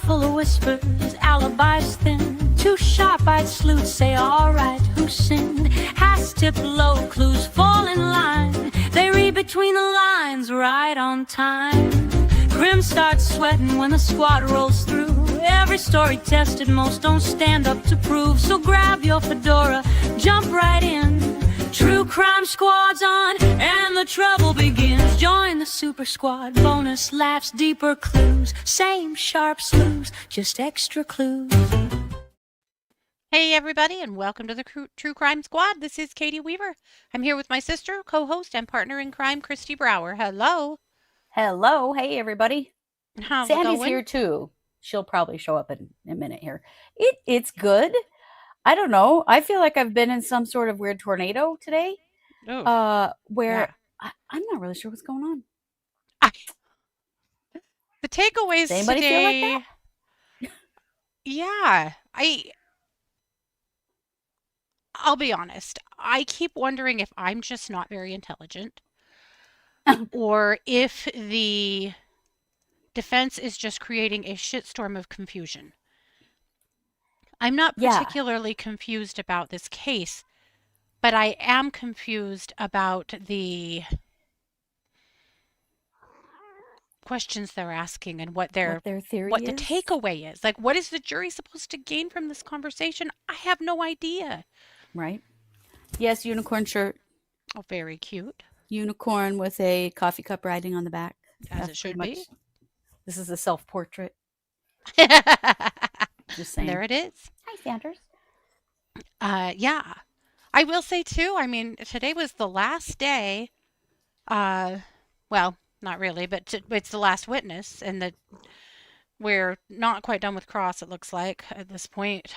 full of whispers, alibis thin. Two sharp-eyed sleuths say, all right, who sinned? Has tipped low, clues fall in line. They read between the lines, right on time. Grim starts sweating when the squad rolls through. Every story tested, most don't stand up to prove. So grab your fedora, jump right in. True Crime Squad's on, and the trouble begins. Join the super squad, bonus laughs, deeper clues. Same sharp sleuths, just extra clues. Hey everybody, and welcome to the True Crime Squad. This is Katie Weaver. I'm here with my sister, co-host, and partner in crime, Kristi Brower. Hello. Hello. Hey, everybody. How's it Sandy's going? here, too. She'll probably show up in a minute here. It's good. I don't know. I feel like I've been in some sort of weird tornado today, where I'm not really sure what's going on. The takeaways Does anybody today... feel like that? Yeah. I'll be honest. I keep wondering if I'm just not very intelligent or if the defense is just creating a shitstorm of confusion. I'm not particularly confused about this case, but I am confused about the questions they're asking and what their theory what is. the takeaway is. Like, what is the jury supposed to gain from this conversation? I have no idea. Right. Yes, unicorn shirt. Oh, very cute. Unicorn with a coffee cup writing on the back. As it should be. This is a self-portrait. Just saying. There it is. Hi, Sanders. Yeah. I will say, too, I mean, today was the last day. Well, not really, but it's the last witness, and we're not quite done with Cross, it looks like, at this point.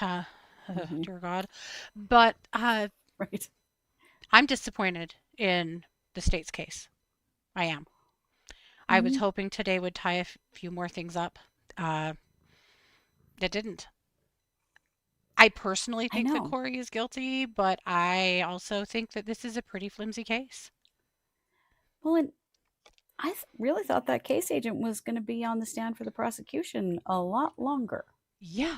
Dear God. But right. I'm disappointed in the state's case. I am. I was hoping today would tie a few more things up. It didn't. I personally think that Kouri is guilty, but I also think that this is a pretty flimsy case. Well, and I really thought that case agent was going to be on the stand for the prosecution a lot longer. Yeah,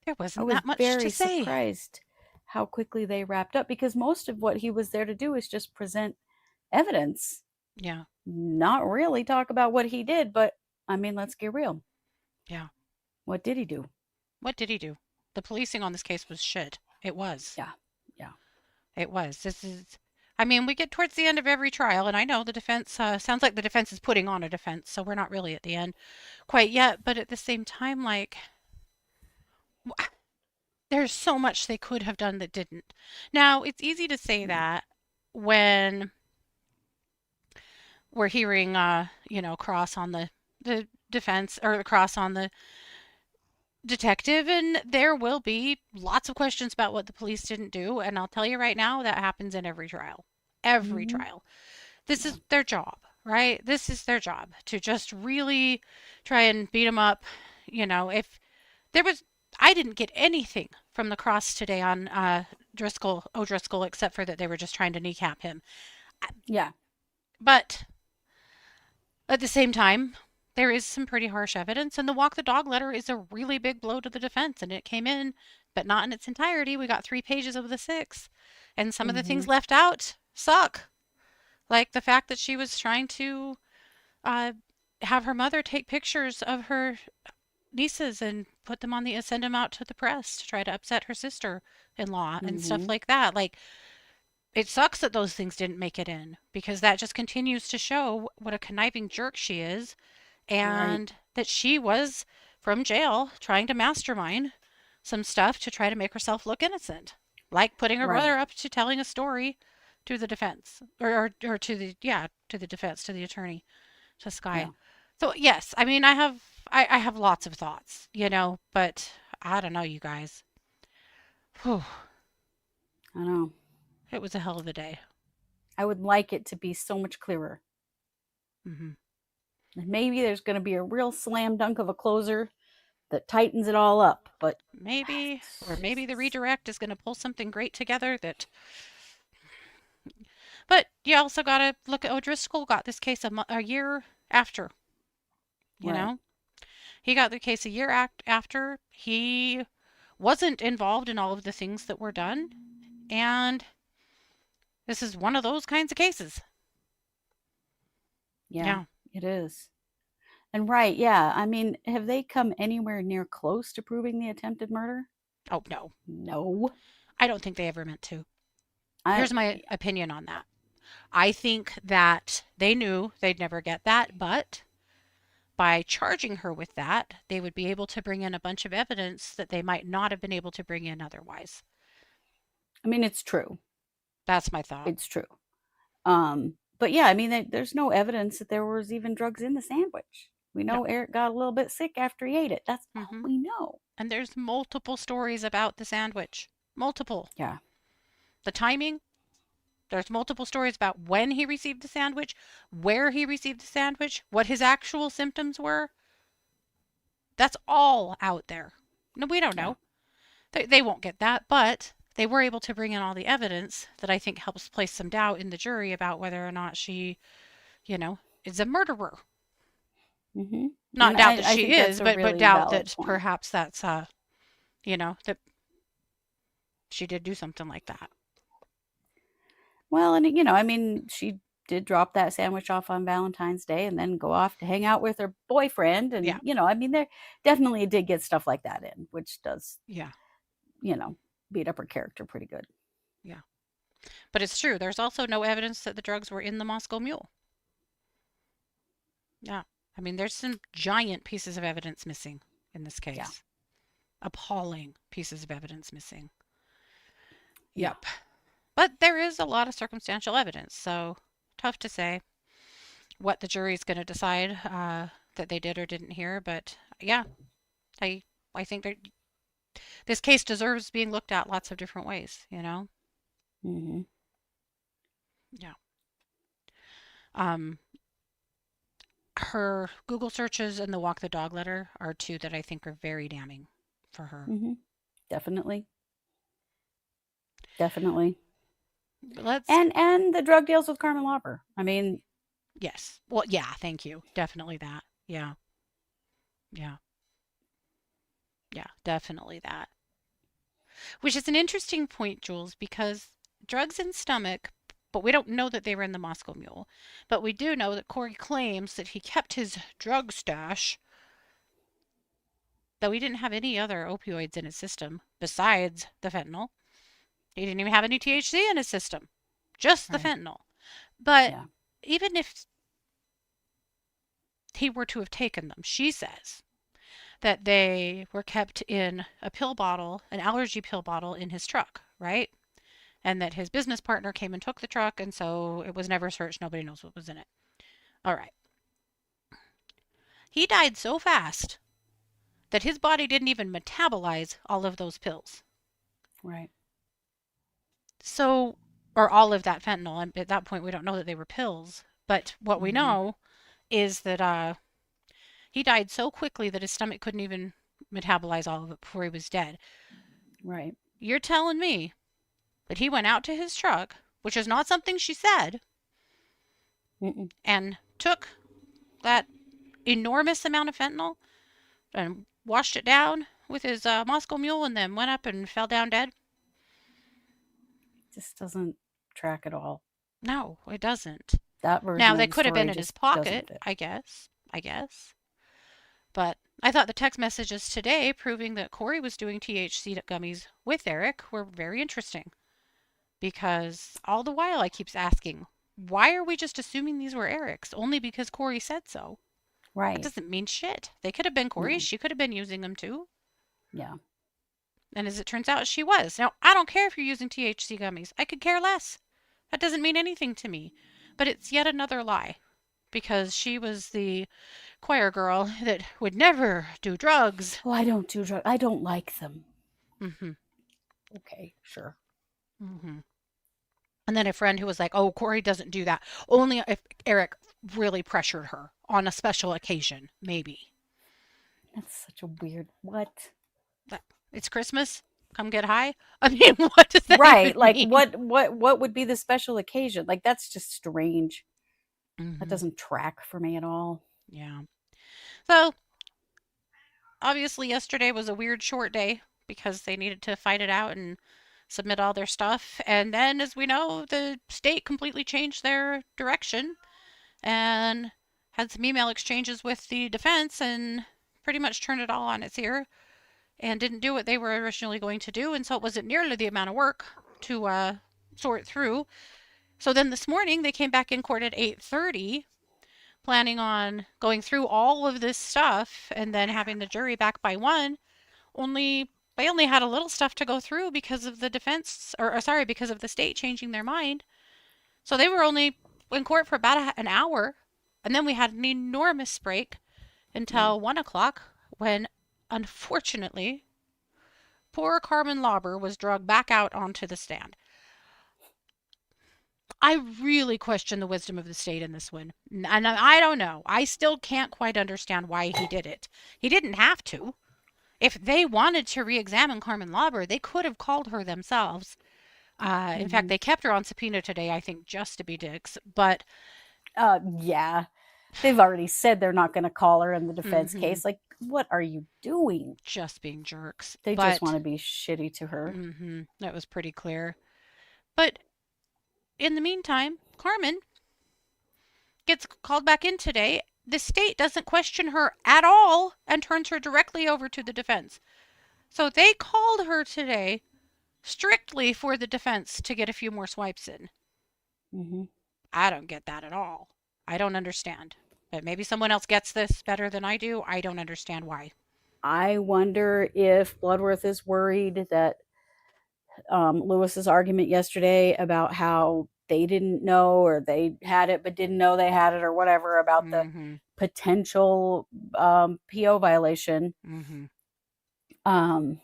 there wasn't that much to say. I was very surprised how quickly they wrapped up, because most of what he was there to do is just present evidence. Yeah. Not really talk about what he did, but I mean, let's get real. Yeah. What did he do? What did he do? The policing on this case was shit. It was. Yeah. It was. I mean, we get towards the end of every trial, and I know the defense, sounds like the defense is putting on a defense, so we're not really at the end quite yet, but at the same time, like, there's so much they could have done that didn't. Now, it's easy to say that when we're hearing, Cross on the defense, or Cross on the detective, and there will be lots of questions about what the police didn't do, and I'll tell you right now, that happens in every trial. Every trial. This is their job, right? This is their job, to just really try and beat them up. If there was, I didn't get anything from the Cross today on O'Driscoll, except for that they were just trying to kneecap him. Yeah. But at the same time, there is some pretty harsh evidence, and the walk the dog letter is a really big blow to the defense, and it came in, but not in its entirety. We got 3 pages of the 6, and some of the things left out suck. Like the fact that she was trying to have her mother take pictures of her nieces and send them out to the press to try to upset her sister-in-law and stuff like that. Like, it sucks that those things didn't make it in, because that just continues to show what a conniving jerk she is. And that she was, from jail, trying to mastermind some stuff to try to make herself look innocent. Like putting her brother up to telling a story to the defense. Or to the defense, to the attorney, to Sky. Yeah. So, yes, I mean, I have lots of thoughts, but I don't know, you guys. Whew. I know. It was a hell of a day. I would like it to be so much clearer. Maybe there's going to be a real slam dunk of a closer that tightens it all up, but maybe the redirect is going to pull something great together that. But you also got to look at O'Driscoll got this case a year after, you know, He got the case a year after. He wasn't involved in all of the things that were done, and this is one of those kinds of cases. Yeah. It is. And right, yeah. I mean, have they come anywhere near close to proving the attempted murder? Oh, no. No. I don't think they ever meant to. Here's my opinion on that. I think that they knew they'd never get that, but by charging her with that, they would be able to bring in a bunch of evidence that they might not have been able to bring in otherwise. I mean, it's true. That's my thought. It's true. But yeah, I mean, there's no evidence that there was even drugs in the sandwich. We know Eric got a little bit sick after he ate it. That's all we know. And there's multiple stories about the sandwich. Multiple. Yeah. The timing, there's multiple stories about when he received the sandwich, where he received the sandwich, what his actual symptoms were. That's all out there. No, we don't know. They won't get that, but they were able to bring in all the evidence that I think helps place some doubt in the jury about whether or not she, is a murderer. Mm-hmm. Not doubt that she is, but doubt that perhaps that's, that she did do something like that. Well, and I mean, she did drop that sandwich off on Valentine's Day and then go off to hang out with her boyfriend. And, I mean, there definitely did get stuff like that in, which does, beat up her character pretty good. Yeah. But it's true. There's also no evidence that the drugs were in the Moscow Mule. Yeah. I mean, there's some giant pieces of evidence missing in this case. Yeah. Appalling pieces of evidence missing. Yep. But there is a lot of circumstantial evidence, so tough to say what the jury's going to decide that they did or didn't hear. But yeah, I think that this case deserves being looked at lots of different ways, Mm-hmm. Yeah. Her Google searches and the walk the dog letter are two that I think are very damning for her. Mm-hmm. Definitely. Let's and the drug deals with Carmen Lauber. I mean, yes. Well, yeah, thank you. Definitely that. Yeah. Yeah. Yeah, definitely that. Which is an interesting point, Jules, because drugs in stomach, but we don't know that they were in the Moscow Mule. But we do know that Kouri claims that he kept his drug stash, though he didn't have any other opioids in his system besides the fentanyl. He didn't even have any THC in his system, just the fentanyl. But even if he were to have taken them, she says that they were kept in a pill bottle, an allergy pill bottle in his truck, right? And that his business partner came and took the truck, and so it was never searched. Nobody knows what was in it. All right. He died so fast that his body didn't even metabolize all of those pills. Right. So, or all of that fentanyl. And at that point, we don't know that they were pills. But what we know is that he died so quickly that his stomach couldn't even metabolize all of it before he was dead. Right. You're telling me that he went out to his truck, which is not something she said, and took that enormous amount of fentanyl and washed it down with his Moscow Mule and then went up and fell down dead? Just doesn't track at all. No, it doesn't. That version now, they could have been in his pocket, I guess. But I thought the text messages today proving that Kouri was doing THC gummies with Eric were very interesting. Because all the while I keep asking, why are we just assuming these were Eric's? Only because Kouri said so. Right. That doesn't mean shit. They could have been Kouri's. No. She could have been using them too. Yeah. And as it turns out, she was. Now, I don't care if you're using THC gummies. I could care less. That doesn't mean anything to me. But it's yet another lie. Because she was the choir girl that would never do drugs. Oh, I don't do drugs. I don't like them. Mm-hmm. Okay, sure. Mm-hmm. And then a friend who was like, oh, Kouri doesn't do that. Only if Eric really pressured her on a special occasion, maybe. That's such a weird, what? It's Christmas. Come get high. I mean, what does that right? Like, mean? What would be the special occasion? Like, that's just strange. That doesn't track for me at all. Yeah. So obviously yesterday was a weird short day because they needed to fight it out and submit all their stuff. And then, as we know, the state completely changed their direction and had some email exchanges with the defense and pretty much turned it all on its ear and didn't do what they were originally going to do. And so it wasn't nearly the amount of work to sort through. So then this morning they came back in court at 8:30, planning on going through all of this stuff and then having the jury back by 1. Only they only had a little stuff to go through because of the defense, or sorry, because of the state changing their mind. So they were only in court for about an hour, and then we had an enormous break until 1 o'clock when, unfortunately, poor Carmen Lauber was dragged back out onto the stand. I really question the wisdom of the state in this one. And I don't know. I still can't quite understand why he did it. He didn't have to. If they wanted to re-examine Carmen Lauber, they could have called her themselves. In fact, they kept her on subpoena today, I think, just to be dicks. But yeah, they've already said they're not going to call her in the defense case. Like, what are you doing? Just being jerks. They just want to be shitty to her. That was pretty clear. But in the meantime, Carmen gets called back in today. The state doesn't question her at all and turns her directly over to the defense. So they called her today strictly for the defense to get a few more swipes in. I don't get that at all. I don't understand. But maybe someone else gets this better than I do. I don't understand why. I wonder if Bloodworth is worried that Lewis's argument yesterday about how they didn't know, or they had it but didn't know they had it, or whatever, about the potential PO violation, and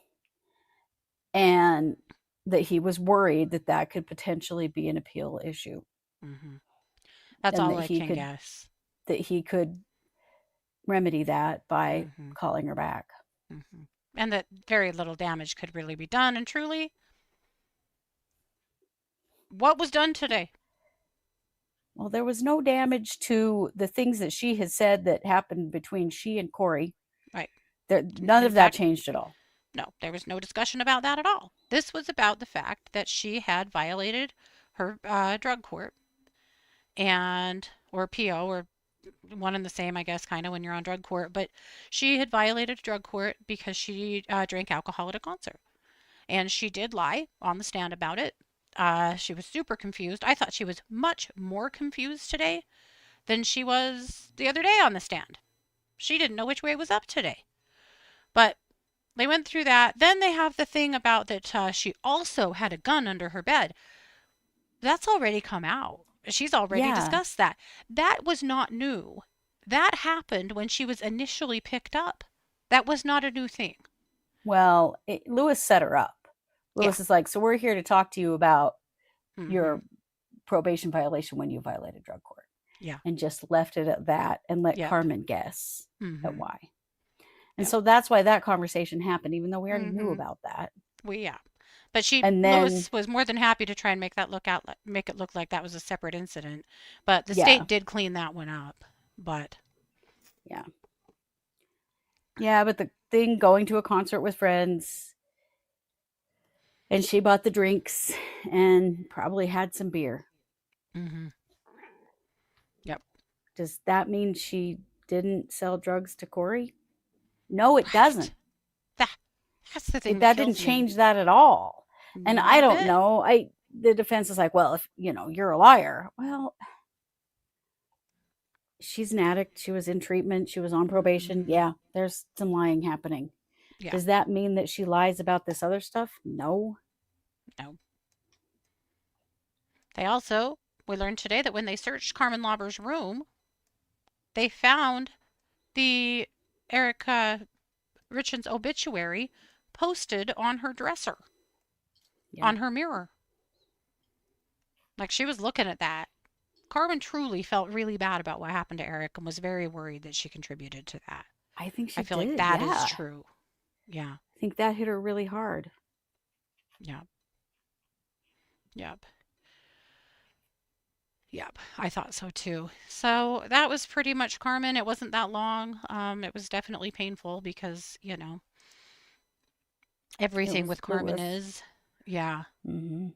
that he was worried that that could potentially be an appeal issue. That's all I can guess. That he could remedy that by calling her back. And that very little damage could really be done. And truly, what was done today? Well, there was no damage to the things that she had said that happened between she and Kouri. Right. None of that changed at all. No, there was no discussion about that at all. This was about the fact that she had violated her drug court or PO, or one and the same, I guess, kind of when you're on drug court. But she had violated drug court because she drank alcohol at a concert. And she did lie on the stand about it. She was super confused. I thought she was much more confused today than she was the other day on the stand. She didn't know which way was up today. But they went through that. Then they have the thing about that she also had a gun under her bed. That's already come out. She's already discussed that. That was not new. That happened when she was initially picked up. That was not a new thing. Well, Lewis set her up. Lewis is like, so we're here to talk to you about your probation violation when you violated drug court. Yeah. And just left it at that and let Carmen guess at why. And so that's why that conversation happened, even though we already knew about that. But Lewis was more than happy to try and make it look like that was a separate incident. But the state did clean that one up. But but the thing, going to a concert with friends, and she bought the drinks and probably had some beer. Yep. Does that mean she didn't sell drugs to Kouri? No, it doesn't. That's the thing. That didn't change that at all. And I don't know. The defense is like, well, if you're a liar. Well, she's an addict. She was in treatment. She was on probation. Yeah, there's some lying happening. Yeah. Does that mean that she lies about this other stuff? No. We learned today that when they searched Carmen Lauber's room, they found the Eric Richins obituary posted on her dresser, on her mirror. Like, she was looking at that. Carmen truly felt really bad about what happened to Eric and was very worried that she contributed to that. I think she I feel like that is true. Yeah. I think that hit her really hard. Yeah. Yep. Yep, I thought so too. So that was pretty much Carmen. It wasn't that long. It was definitely painful because, everything with Carmen is. Yeah. Mm-hmm.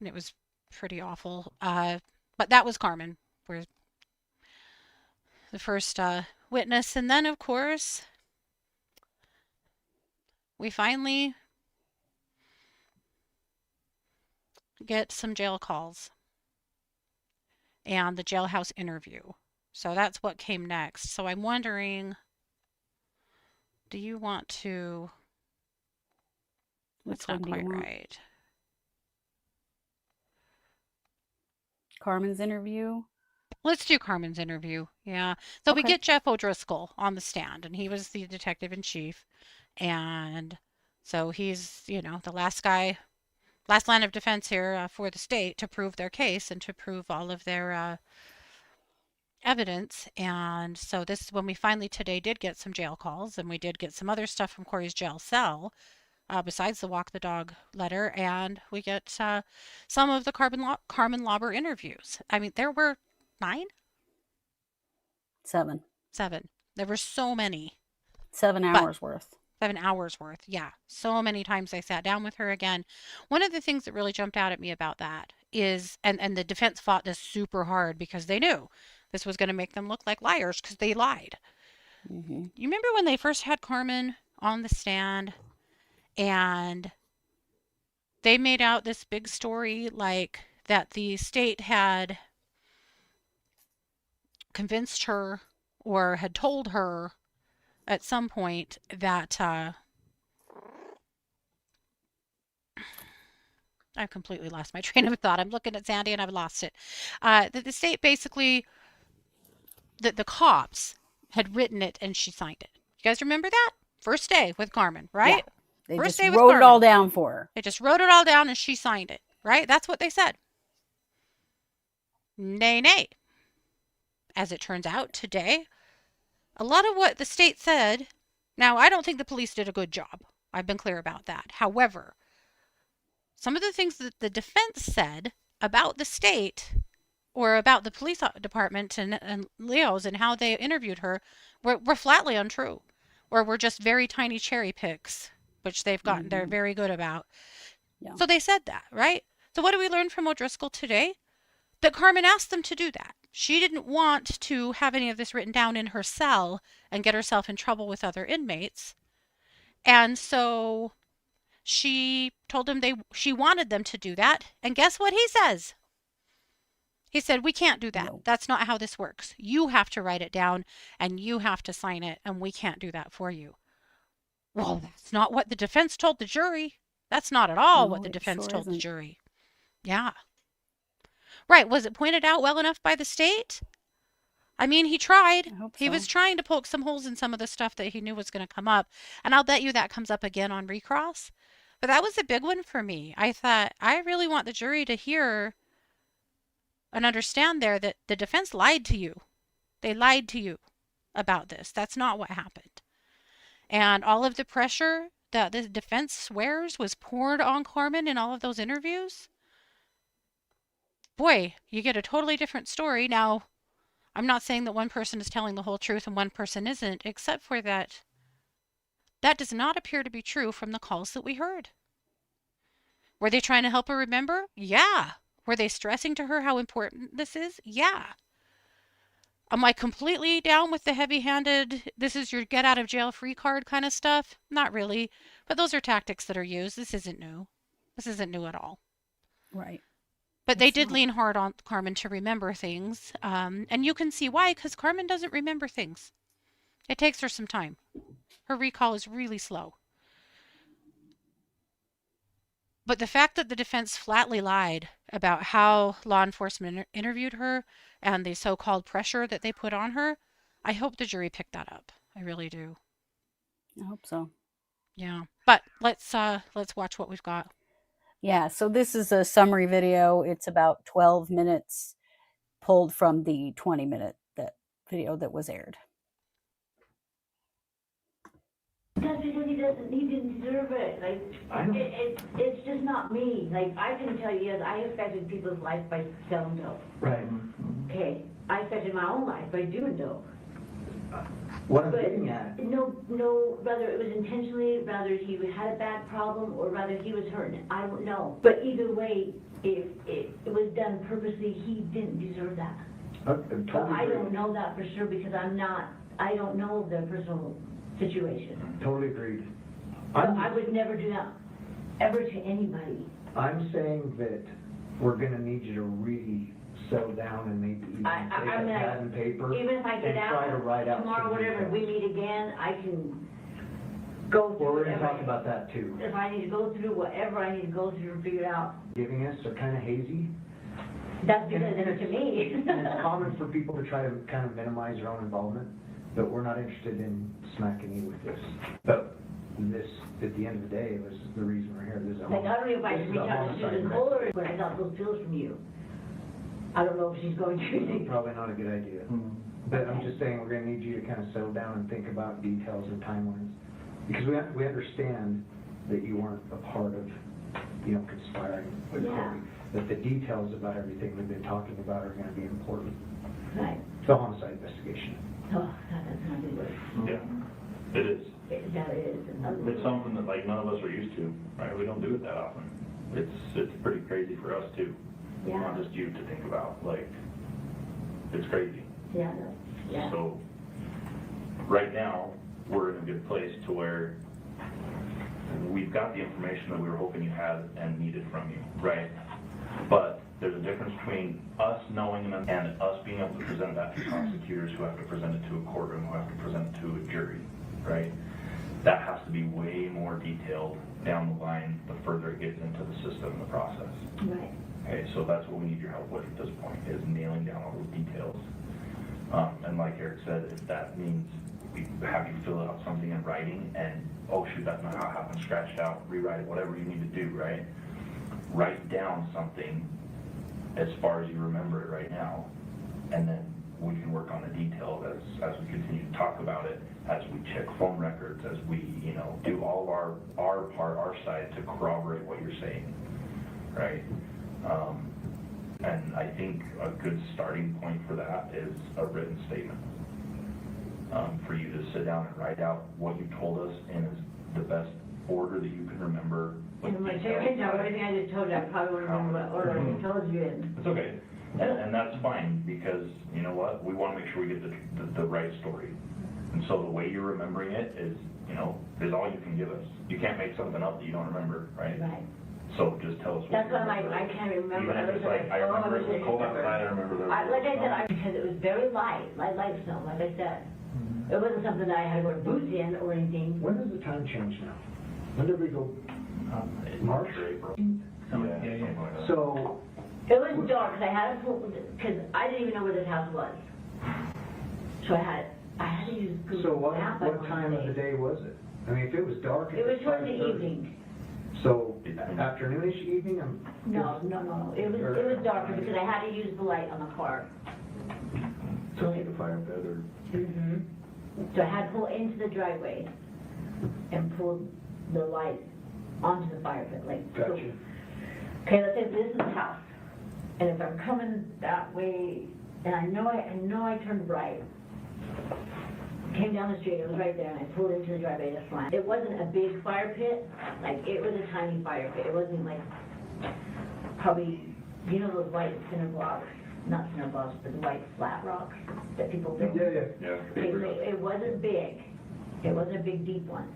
And it was pretty awful. But that was Carmen. We're the first witness. And then, of course, we finally get some jail calls and the jailhouse interview. So that's what came next. So I'm wondering, do you want to... That's not quite right. Carmen's interview? Let's do Carmen's interview. Yeah. So we get Jeff O'Driscoll on the stand, and he was the detective in chief. And so he's, the last line of defense here for the state to prove their case and to prove all of their evidence. And so this is when we finally today did get some jail calls, and we did get some other stuff from Kouri's jail cell. Besides the walk the dog letter, and we get some of the Carmen Lauber interviews. I mean, there were 9? 7. There were so many. 7 hours worth. 7 hours worth. Yeah. So many times I sat down with her again. One of the things that really jumped out at me about that is, and the defense fought this super hard because they knew this was going to make them look like liars because they lied. Mm-hmm. You remember when they first had Carmen on the stand? And they made out this big story like that the state had convinced her or had told her at some point that I've completely lost my train of thought. I'm looking at Sandy and I've lost it. That the state basically, that the cops had written it and she signed it. You guys remember that? First day with Carmen, right? Yeah. They First just wrote it all down for her. They just wrote it all down and she signed it, right? That's what they said. Nay. As it turns out today, a lot of what the state said, now I don't think the police did a good job. I've been clear about that. However, some of the things that the defense said about the state or about the police department and Leo's and how they interviewed her were flatly untrue, or were just very tiny cherry picks, which they've gotten, they're very good about. Yeah. So they said that, right? So what do we learn from O'Driscoll today? That Carmen asked them to do that. She didn't want to have any of this written down in her cell and get herself in trouble with other inmates. And so she told them she wanted them to do that. And guess what he says? He said, we can't do that. No. That's not how this works. You have to write it down and you have to sign it, and we can't do that for you. Well, that's not what the defense told the jury. That's not at all what the defense told the jury. Yeah. Right. Was it pointed out well enough by the state? I mean, he tried. I hope so. He was trying to poke some holes in some of the stuff that he knew was going to come up. And I'll bet you that comes up again on recross. But that was a big one for me. I thought, I really want the jury to hear and understand there that the defense lied to you. They lied to you about this. That's not what happened. And all of the pressure that the defense swears was poured on Carmen in all of those interviews. Boy, you get a totally different story. Now, I'm not saying that one person is telling the whole truth and one person isn't, except for that does not appear to be true from the calls that we heard. Were they trying to help her remember? Yeah. Were they stressing to her how important this is? Yeah. Am I completely down with the heavy-handed, this is your get out of jail free card kind of stuff? Not really. But those are tactics that are used. This isn't new. This isn't new at all. Right. But they did lean hard on Carmen to remember things. And you can see why, because Carmen doesn't remember things. It takes her some time. Her recall is really slow. But the fact that the defense flatly lied about how law enforcement interviewed her and the so-called pressure that they put on her, I hope the jury picked that up. I really do. I hope so. Yeah. But let's watch what we've got. Yeah, so this is a summary video. It's about 12 minutes pulled from the 20-minute video that was aired. That's because he didn't deserve it. Like, it's just not me. Like, I can tell you, I affected people's life by selling dope. Right. Okay, I affected my own life by doing dope. What I'm But getting at, no, whether it was intentionally, whether he had a bad problem, or whether he was hurting, I don't know. But either way, if it was done purposely, he didn't deserve that. totally But I agree. don't know that for sure because I don't know their personal situation. Totally agreed. But I would never do that, ever to anybody. I'm saying that we're gonna need you to really settle down and maybe even take I a mean, pad and paper Even if I get and try to out write out tomorrow, some whatever, we details. meet again, I can go through Well, we're gonna whatever. talk about that too. If I need to go through whatever I need to go through to figure it out, Giving us are kinda hazy. that's because And it's to me. And it's common for people to try to kind of minimize their own involvement, but we're not interested in smacking you with this. But this, at the end of the day, was the reason we're here. This is a Like, I don't know if I this should is a reach out to homicide Susan Kohler when I got those pills from you. I don't know if she's going to. Probably not a good idea. But I'm just saying, we're gonna need you to kind of settle down and think about details and timelines. Because we understand that you weren't a part of, conspiring with Yeah. Kouri. That the details about everything we've been talking about are gonna be important. Right. The homicide investigation. Oh, God, that's not good word. Yeah, it is. That is. It's something that like none of us are used to, right? We don't do it that often. It's pretty crazy for us too. Yeah. Not just you to think about, like, it's crazy. Yeah, no, yeah. So, right now, we're in a good place to where we've got the information that we were hoping you had and needed from you, right? But there's a difference between us knowing and us being able to present that to prosecutors who have to present it to a courtroom, who have to present it to a jury, right? That has to be way more detailed down the line the further it gets into the system and the process. Right. Okay, so that's what we need your help with at this point, is nailing down all those details. And like Eric said, if that means we have you fill out something in writing and, oh shoot, that's not how it happened, scratch it out, rewrite it, whatever you need to do, right? Write down something as far as you remember it right now, and then we can work on the details as we continue to talk about it, as we check phone records, as we, do all of our part, our side to corroborate what you're saying, right? And I think a good starting point for that is a written statement. For you to sit down and write out what you told us in the best order that you can remember. with And my details. favorite now, everything I just told you, I probably wouldn't remember what order I told you in. It's okay, and that's fine, because you know what, we want to make sure we get the right story. And so the way you're remembering it is is all you can give us. You can't make something up that you don't remember, right? Right. So just tell us what That's you why remember. I can't remember. Even if it's like, I remember it was cold outside, I remember there was. Like I said, because it was very light snow, like I said. It wasn't something that I had to wear boots in or anything. When does the time change now? When did we go? March? or April. Yeah. Something like that. So, It was dark, because I had to, because I didn't even know where this house was. So I had to use Google so what Maps, I wanna time of say. the day was it? I mean, if it was dark. It was towards the 5:30. evening. So, afternoonish evening? No. It was darker because I had to use the light on the car. So take a fire pit or. Mm-hmm. So I had to pull into the driveway and pull the light onto the fire pit, like. Gotcha. Okay, let's say this is the house, and if I'm coming that way, and I know I turned right, came down the street, it was right there, and I pulled into the driveway just fine. It wasn't a big fire pit, like, it was a tiny fire pit. It wasn't like, probably, those white cinder blocks, not cinder blocks, but the white flat rocks that people build. Yeah. Yeah. Okay, so it wasn't big. It wasn't a big, deep one.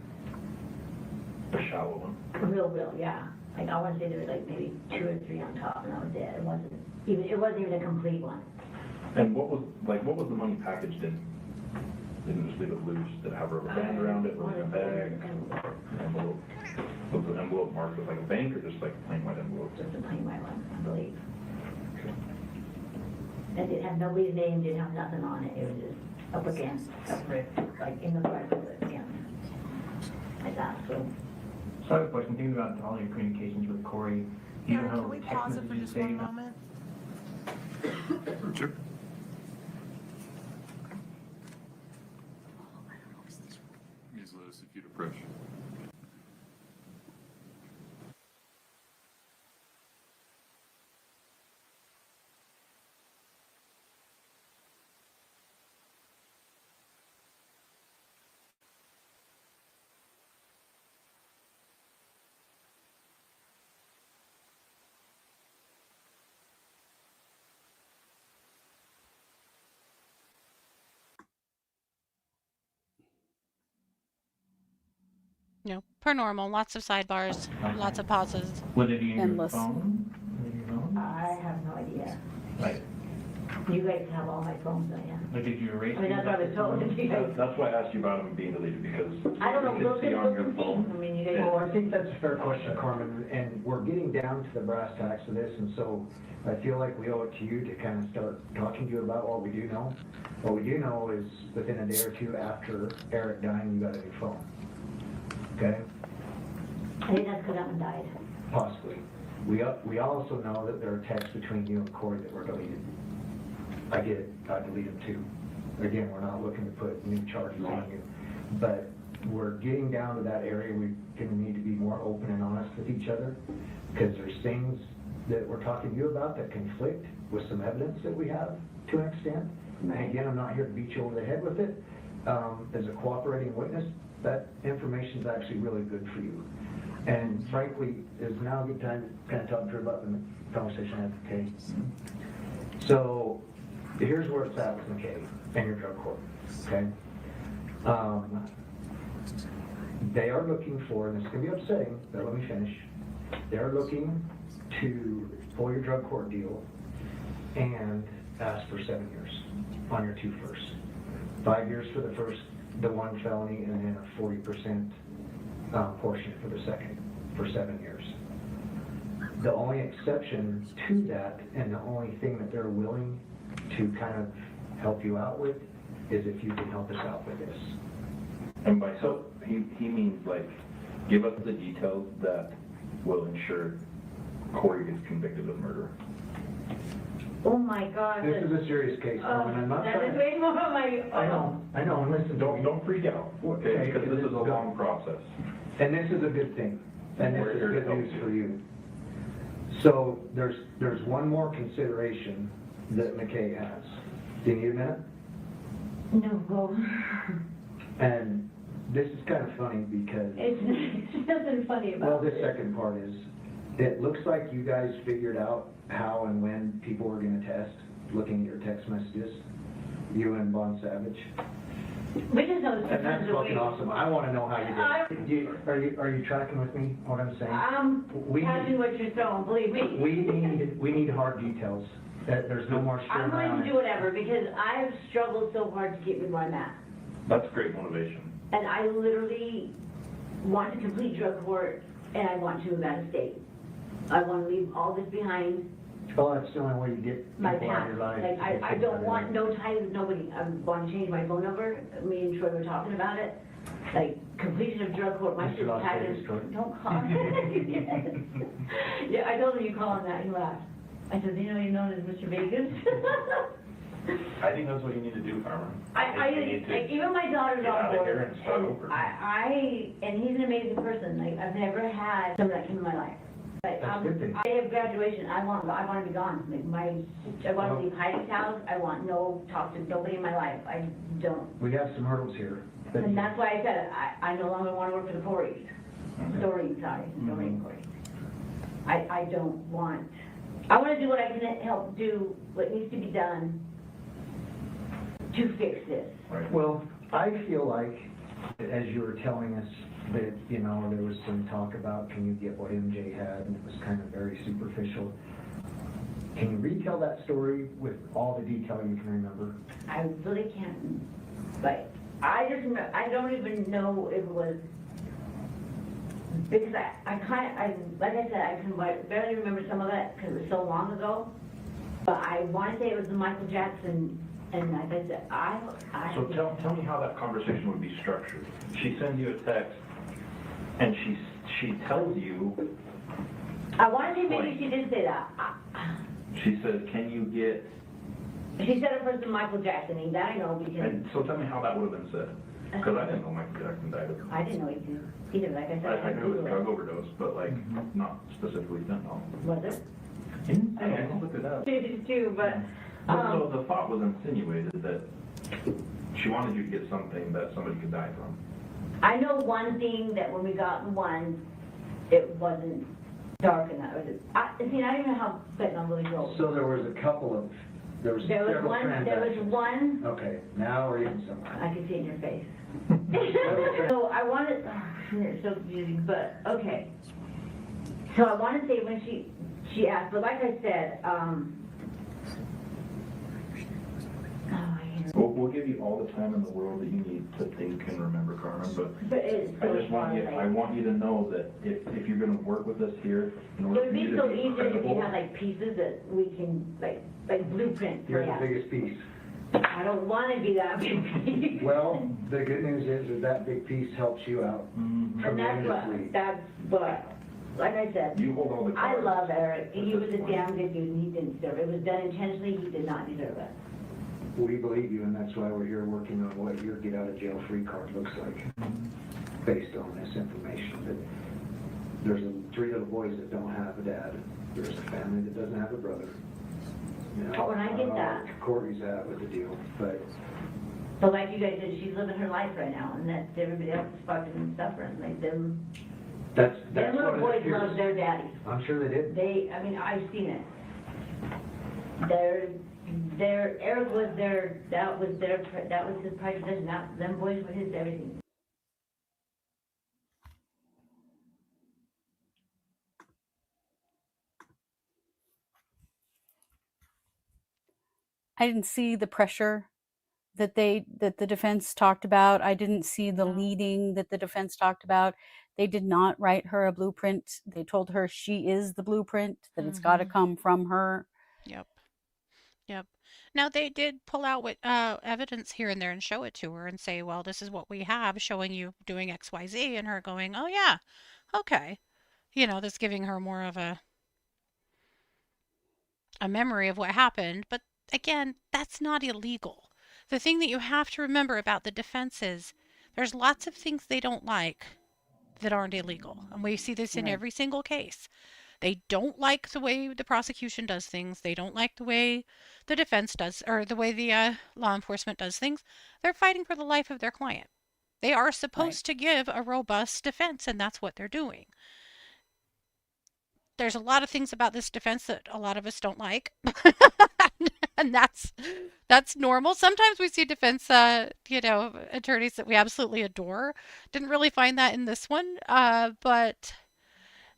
A shallow one. Real, yeah. Like, I want to say there was like maybe 2 or 3 on top, and that was it. It wasn't even a complete one. And what was the money packaged in? Didn't just leave it loose, did it have a rubber band around it, was it in a bag? Envelope. Was the envelope marked with like a bank or just like a plain white envelope? Just a plain white one, I believe. It didn't have nobody's name, didn't have nothing on it. It was just up against, like in the front of it, yeah. Like that, so. So I have a question, thinking about all your communications with Kouri. You Eric, know can we text pause it for messages just say one about- moment? Sure. He's let us if you'd approach. No, per normal, lots of sidebars, lots of pauses. Was it in your Endless. phone? Was it in your phone? I have no idea. Like, You guys have all my phones, I am. like did you erase? I mean, that's what I was told. You guys- That's why I asked you about them being deleted, because I don't know, you those can see on your are phone. I mean, you guys. Well, I think that's a fair question, Carmen, and we're getting down to the brass tacks of this, and so I feel like we owe it to you to kind of start talking to you about what we do know. What we do know is within a day or two after Eric dying, you got a new phone. Okay? I think that's because that one died. Possibly. We also know that there are texts between you and Kouri that were deleted. I get it, I delete them too. Again, we're not looking to put new charges on you, but we're getting down to that area. We're gonna need to be more open and honest with each other, because there's things that we're talking to you about that conflict with some evidence that we have to an extent. And again, I'm not here to beat you over the head with it. As a cooperating witness, that information is actually really good for you. And frankly, is now a good time to kind of talk to her about the conversation I had with Katie. So, here's where it's at with McKay and your drug court, okay? They are looking for, and it's gonna be upsetting, but let me finish. They're looking to pull your drug court deal and ask for 7 years on your 2 first. 5 years for the one felony, and then a 40% portion for the second, for 7 years. The only exception to that, and the only thing that they're willing to kind of help you out with, is if you can help us out with this. And by so, he means like, give us the details that will ensure Kouri gets convicted of murder. Oh my God. This is a serious case, Carmen. I'm not That trying is to... way more of my. I know, and listen, Don't freak out, okay, because this is a long process. And this is a good thing, and this We're is here to good help news you. for you. So, there's one more consideration that McKay has. Do you need a minute? No, go. And this is kind of funny because, It's nothing funny well, about this it. second part is, it looks like you guys figured out how and when people were gonna test, looking at your text messages, you and Bon Savage. We just know it's And that's fucking way. awesome. I wanna know how you did it. Are you tracking with me, what I'm saying? I'm We- catching what you're throwing, believe me. We need hard details. There's no more I'm screwing going around. to do whatever, because I've struggled so hard to get me where I'm at. That's great motivation. And I literally want to complete drug court, and I want to move out of state. I want to leave all this behind, Oh, that's the only way you get my people out past. of your life. Like, I don't want no ties with nobody. I want to change my phone number. Me and Troy were talking about it. Like, completion of drug court, my Mr. sister Las had Vegas, it. Troy. Don't call him. Yeah, I told him you call him that, he laughed. I said, you know, you're known as Mr. Vegas. I think that's what you need to do, Carmen. I think you need to even my daughter's get on out of board. here and start over. And he's an amazing person. Like, I've never had someone that came in my life. But That's a good thing. I have graduation. I want to be gone. Like I want to leave Heidi's house. I want talk to nobody in my life. I don't. We have some hurdles here. that- And that's why I said I no longer want to work for the Kouris. Doreen, sorry, Doreen Kouri. I don't want. I want to do what I can help do. What needs to be done to fix this. Right. Well, I feel like, as you were telling us, that, you know, there was some talk about, can you get what MJ had, and it was kind of very superficial. Can you retell that story with all the detail you can remember? I really can't, but I just remember, I don't even know if it was, because like I said, I can barely remember some of it because it was so long ago, but I want to say it was the Michael Jackson, and like I said, So tell me how that conversation would be structured. She sends you a text, and she tells you, I want to say maybe she did say that. she says, can you get, She said it first to Michael Jackson, and that I know because and so tell me how that would have been said. Because I didn't know Michael Jackson died of, I didn't know he did either, like I said. I knew it was Google drug overdose, but like, not specifically fentanyl. Was it? I can look it up. It is too, but, So the thought was insinuated that she wanted you to get something that somebody could die from. I know one thing, that when we got one, it wasn't dark enough. I don't even know how fentanyl really goes. So there was There was several one, transactions. one, Okay, now we're getting somewhere. I can see it in your face. So I wanted, It's so confusing, but, okay. So I want to say when she asked, but like I said, We'll give you all the time in the world that you need to think and remember, Carmen, but it's I so just want you, I want you to know that if you're gonna work with us here, in It order would for you be to so be easier if you credible. had like pieces that we can, like blueprints. You're the biggest piece. I don't want to be that big piece. Well, the good news is that big piece helps you out And tremendously. that's what, like I said, You hold all the I cards. love Eric. He At was this a point. damn good dude and he didn't deserve it. It was done intentionally, he did not deserve it. We believe you, and that's why we're here working on what your get out of jail free card looks like, based on this information. That there's 3 little boys that don't have a dad. There's a family that doesn't have a brother. You know, Oh, and I get don't know that. what Kouri's at with the deal, but But like you guys said, she's living her life right now and that everybody else is fucking suffering. Like them that's little what boys it love appears. their daddy. I'm sure they did. I mean, I've seen it. Eric was that was his pride possession. Them boys were his everything. I didn't see the pressure that the defense talked about. I didn't see the leading that the defense talked about. They did not write her a blueprint. They told her she is the blueprint, that it's got to come from her. Yep. Now they did pull out what evidence here and there and show it to her and say, well, this is what we have showing you doing XYZ, and her going, oh yeah, okay. You know, that's giving her more of a memory of what happened. But again, that's not illegal. The thing that you have to remember about the defense is there's lots of things they don't like that aren't illegal. And we see this in every single case. They don't like the way the prosecution does things. They don't like the way the defense does, or the way the law enforcement does things. They're fighting for the life of their client. They are supposed to give a robust defense, and that's what they're doing. There's a lot of things about this defense that a lot of us don't like. And that's normal. Sometimes we see defense, attorneys that we absolutely adore. Didn't really find that in this one, but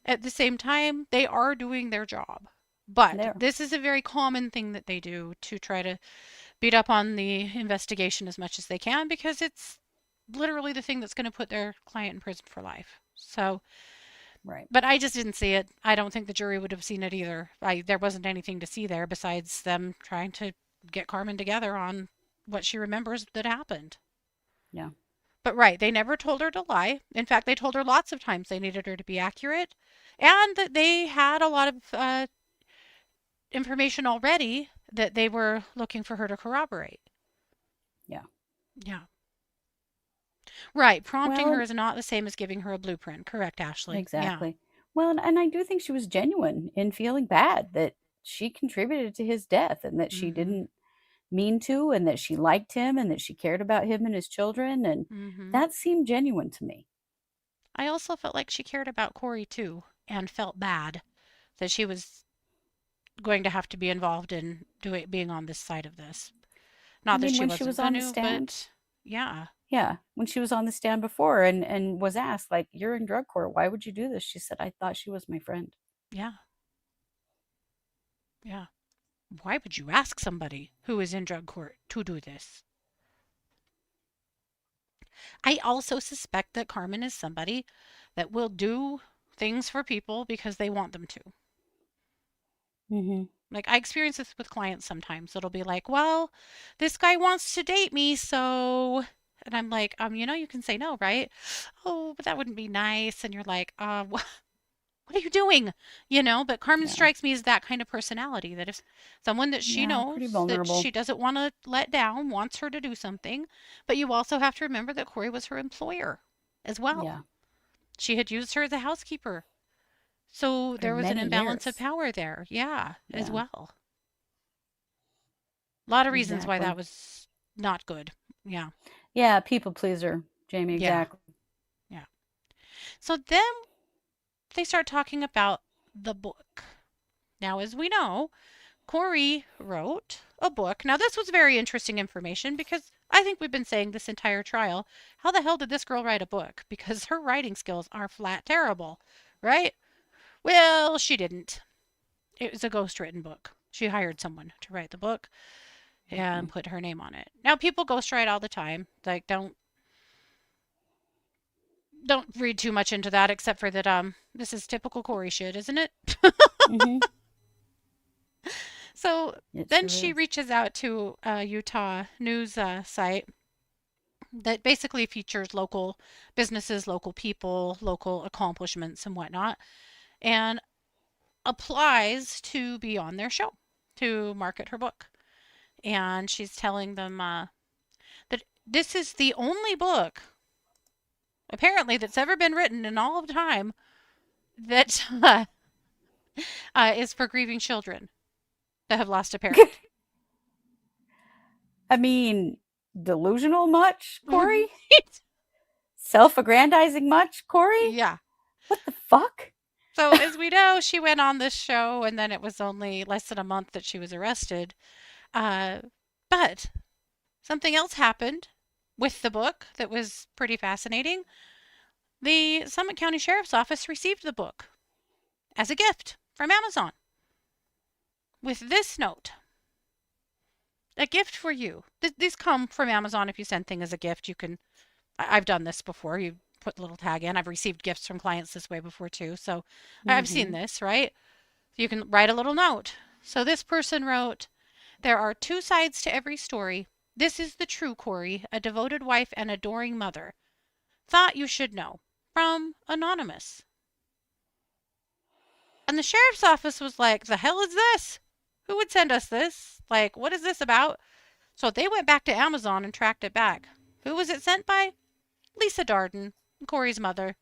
at the same time, they are doing their job. But this is a very common thing that they do to try to beat up on the investigation as much as they can, because it's literally the thing that's going to put their client in prison for life. So, but I just didn't see it. I don't think the jury would have seen it either. There wasn't anything to see there besides them trying to get Carmen together on what she remembers that happened. Yeah. But they never told her to lie. In fact, they told her lots of times they needed her to be accurate, and that they had a lot of information already that they were looking for her to corroborate. Yeah. Right. Prompting her is not the same as giving her a blueprint. Correct, Ashley. Exactly. Yeah. Well, and I do think she was genuine in feeling bad that she contributed to his death, and that she didn't mean to, and that she liked him, and that she cared about him and his children, and that seemed genuine to me. I also felt like she cared about Kouri too, and felt bad that she was going to have to be involved in being on this side of this. Not that she wasn't going to, but yeah. Yeah, when she was on the stand before and was asked, like, you're in drug court, why would you do this? She said, I thought she was my friend. Yeah. Why would you ask somebody who is in drug court to do this? I also suspect that Carmen is somebody that will do things for people because they want them to. Like, I experience this with clients sometimes. It'll be like, well, this guy wants to date me, so... And I'm like, you can say no, right? Oh, but that wouldn't be nice. And you're like, what are you doing? But Carmen strikes me as that kind of personality, that if someone that she knows that she doesn't want to let down wants her to do something. But you also have to remember that Kouri was her employer as well. Yeah. She had used her as a housekeeper. So there was an imbalance of power there. Yeah, as well. A lot of reasons why that was not good. Yeah. Yeah, people pleaser, Jamie, exactly. Yeah. So then they start talking about the book. Now, as we know, Kouri wrote a book. Now, this was very interesting information because I think we've been saying this entire trial, how the hell did this girl write a book? Because her writing skills are flat terrible, right? Well, she didn't. It was a ghostwritten book. She hired someone to write the book and put her name on it. Now, people ghostwrite all the time. Like, don't read too much into that, except for that this is typical Kouri shit, isn't it? Mhm. So It then sure she is. reaches out to a Utah news site that basically features local businesses, local people, local accomplishments, and whatnot, and applies to be on their show to market her book. And she's telling them that this is the only book, apparently, that's ever been written in all of time that is for grieving children that have lost a parent. I mean, delusional much, Kouri? Self-aggrandizing much, Kouri? Yeah. What the fuck? So as we know, she went on this show, and then it was only less than a month that she was arrested. But something else happened with the book that was pretty fascinating. The Summit County Sheriff's Office received the book as a gift from Amazon with this note. A gift for you. These come from Amazon. If you send things as a gift, you can. I've done this before. You put the little tag in. I've received gifts from clients this way before too. So I've seen this, right? You can write a little note. So this person wrote, "There are two sides to every story. This is the true Kouri, a devoted wife and adoring mother. Thought you should know. From Anonymous." And the sheriff's office was like, "The hell is this? Who would send us this? Like, what is this about?" So they went back to Amazon and tracked it back. Who was it sent by? Lisa Darden, Kouri's mother.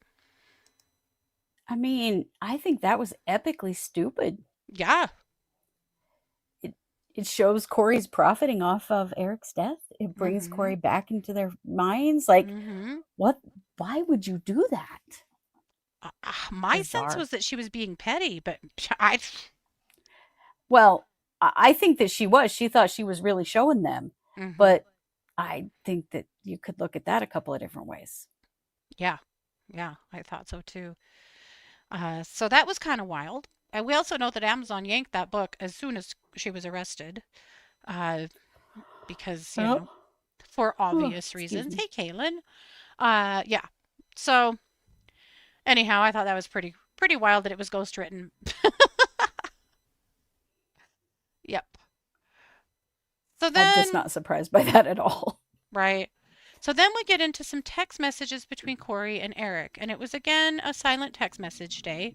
I mean, I think that was epically stupid. Yeah. It shows Kouri's profiting off of Eric's death. It brings Kouri back into their minds. Like, what? Why would you do that? My sense was that she was being petty, but Well, I think that she was. She thought she was really showing them. But I think that you could look at that a couple of different ways. Yeah. Yeah, I thought so too. So that was kind of wild. And we also know that Amazon yanked that book as soon as she was arrested. Because, you know, for obvious reasons. Hey, Kaylin. Yeah. So anyhow, I thought that was pretty wild that it was ghostwritten. Yep. So then I'm just not surprised by that at all. Right. So then we get into some text messages between Kouri and Eric, and it was again a silent text message day.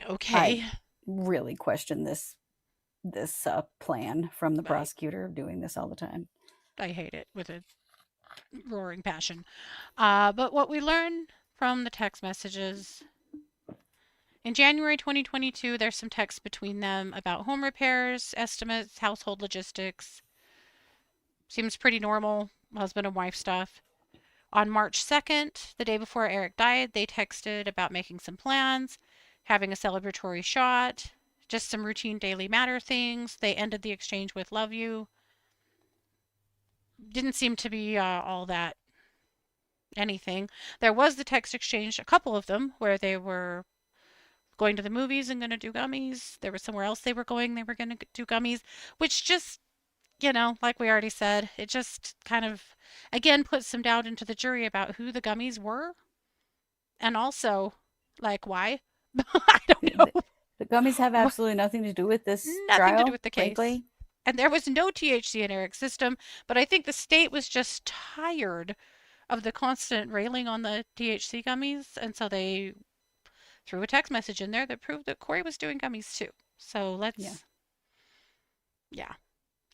Okay. I really question this plan from the prosecutor of doing this all the time. I hate it with a roaring passion. But what we learn from the text messages, in January 2022, there's some text between them about home repairs, estimates, household logistics. Seems pretty normal, husband and wife stuff. On March 2nd, the day before Eric died, they texted about making some plans, having a celebratory shot, just some routine daily matter things. They ended the exchange with "love you." Didn't seem to be all that anything. There was the text exchange, a couple of them, where they were going to the movies and going to do gummies. There was somewhere else they were going to do gummies, which just, you know, like we already said, it just kind of, again, puts some doubt into the jury about who the gummies were. And also, like, why? I don't know. The gummies have absolutely nothing to do with this Nothing trial, to do with the case. frankly. And there was no THC in Eric's system, but I think the state was just tired of the constant railing on the THC gummies, and so they threw a text message in there that proved that Kouri was doing gummies too. So let's, yeah.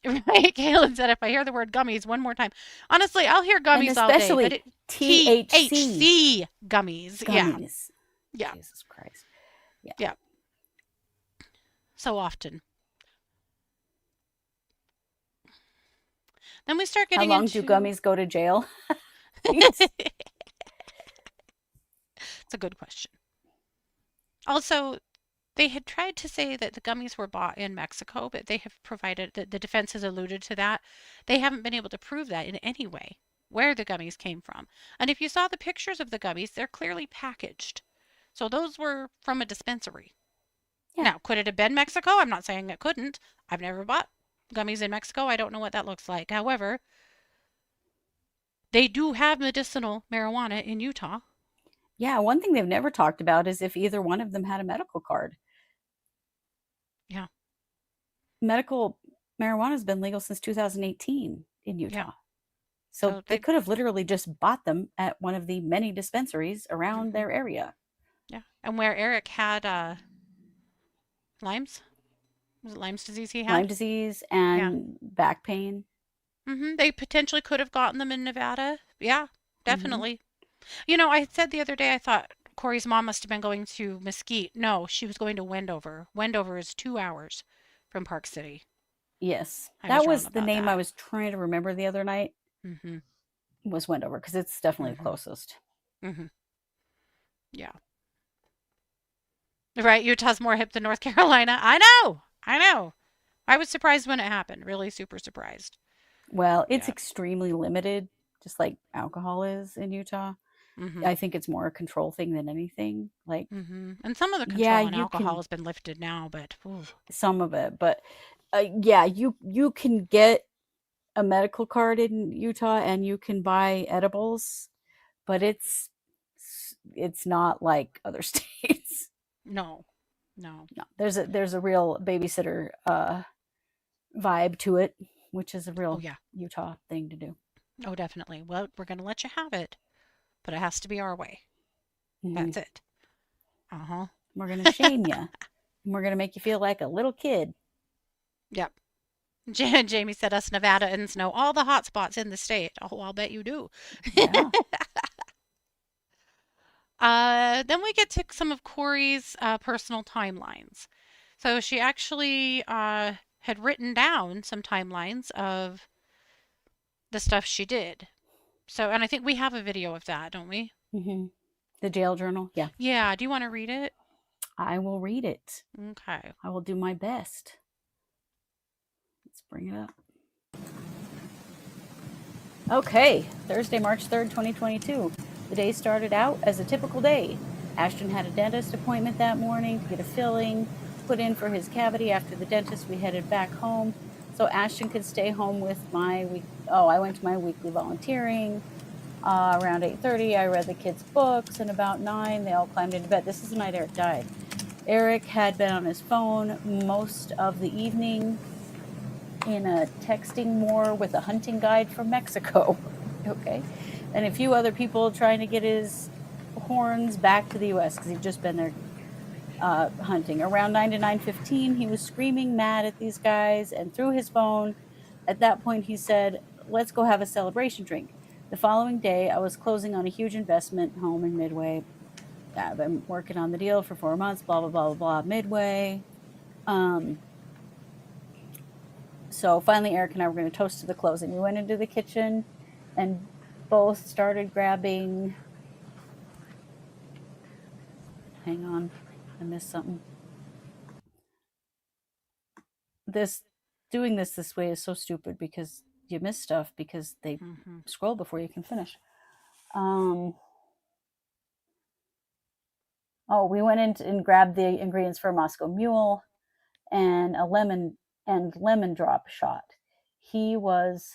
Right? Kaylin said, if I hear the word gummies one more time, honestly, I'll hear gummies all day. Especially THC gummies. Yeah. Yeah. Jesus Christ. Yeah. So often. Then we start getting How long do gummies go to jail? It's a good question. Also, They had tried to say that the gummies were bought in Mexico, but they have provided that the defense has alluded to that. They haven't been able to prove that in any way where the gummies came from. And if you saw the pictures of the gummies, they're clearly packaged. So those were from a dispensary. Yeah. Now, could it have been Mexico? I'm not saying it couldn't. I've never bought gummies in Mexico. I don't know what that looks like. However, they do have medicinal marijuana in Utah. Yeah, one thing they've never talked about is if either one of them had a medical card. Yeah. Medical marijuana has been legal since 2018 in Utah. Yeah. So they could have literally just bought them at one of the many dispensaries around their area. Yeah. And where Eric had Lyme's? Was it Lyme's disease he had? Lyme disease and back pain. They potentially could have gotten them in Nevada. Yeah, definitely. You know, I said the other day, I thought Kouri's mom must have been going to Mesquite. No, she was going to Wendover. Wendover is 2 hours from Park City. Yes. I That was wrong the about name I that. was trying to remember the other night. Was Wendover, because it's definitely the closest. Yeah. Right, Utah's more hip than North Carolina. I know. I was surprised when it happened. Really super surprised. Well, it's extremely limited, just like alcohol is in Utah. I think it's more a control thing than anything. Like, and some of the control on alcohol has been lifted now, but some of it. But yeah, you can get a medical card in Utah and you can buy edibles, but it's not like other states. No. There's a real babysitter vibe to it, which is a real Utah thing to do. Oh, definitely. Well, we're going to let you have it, but it has to be our way. That's it. We're going to shame you. And we're going to make you feel like a little kid. Yep. Jamie said us Nevadaans know all the hot spots in the state. Oh, I'll bet you do. Yeah. Then we get to some of Kouri's personal timelines. So she actually had written down some timelines of the stuff she did. So, and I think we have a video of that, don't we? The jail journal? Yeah. Yeah. Do you want to read it? I will read it. Okay. I will do my best. Let's bring it up. Okay. Thursday, March 3rd, 2022. The day started out as a typical day. Ashton had a dentist appointment that morning to get a filling put in for his cavity. After the dentist, we headed back home so Ashton could stay home with my week. Oh, I went to my weekly volunteering. Around 8:30, I read the kids' books, and about 9, they all climbed into bed. This is the night Eric died. Eric had been on his phone most of the evening in a texting war with a hunting guide from Mexico. Okay. And a few other people trying to get his horns back to the U.S. because he'd just been there hunting. Around 9 to 9:15, he was screaming mad at these guys and threw his phone. At that point, he said, "Let's go have a celebration drink." The following day, I was closing on a huge investment home in Midway. I've been working on the deal for 4 months, blah, blah, blah, blah, blah, Midway. So finally, Eric and I were going to toast to the closing. We went into the kitchen and both started grabbing. Hang on, I missed something. Doing this way is so stupid because you miss stuff because they scroll before you can finish. We went in and grabbed the ingredients for a Moscow Mule and a lemon drop shot. He was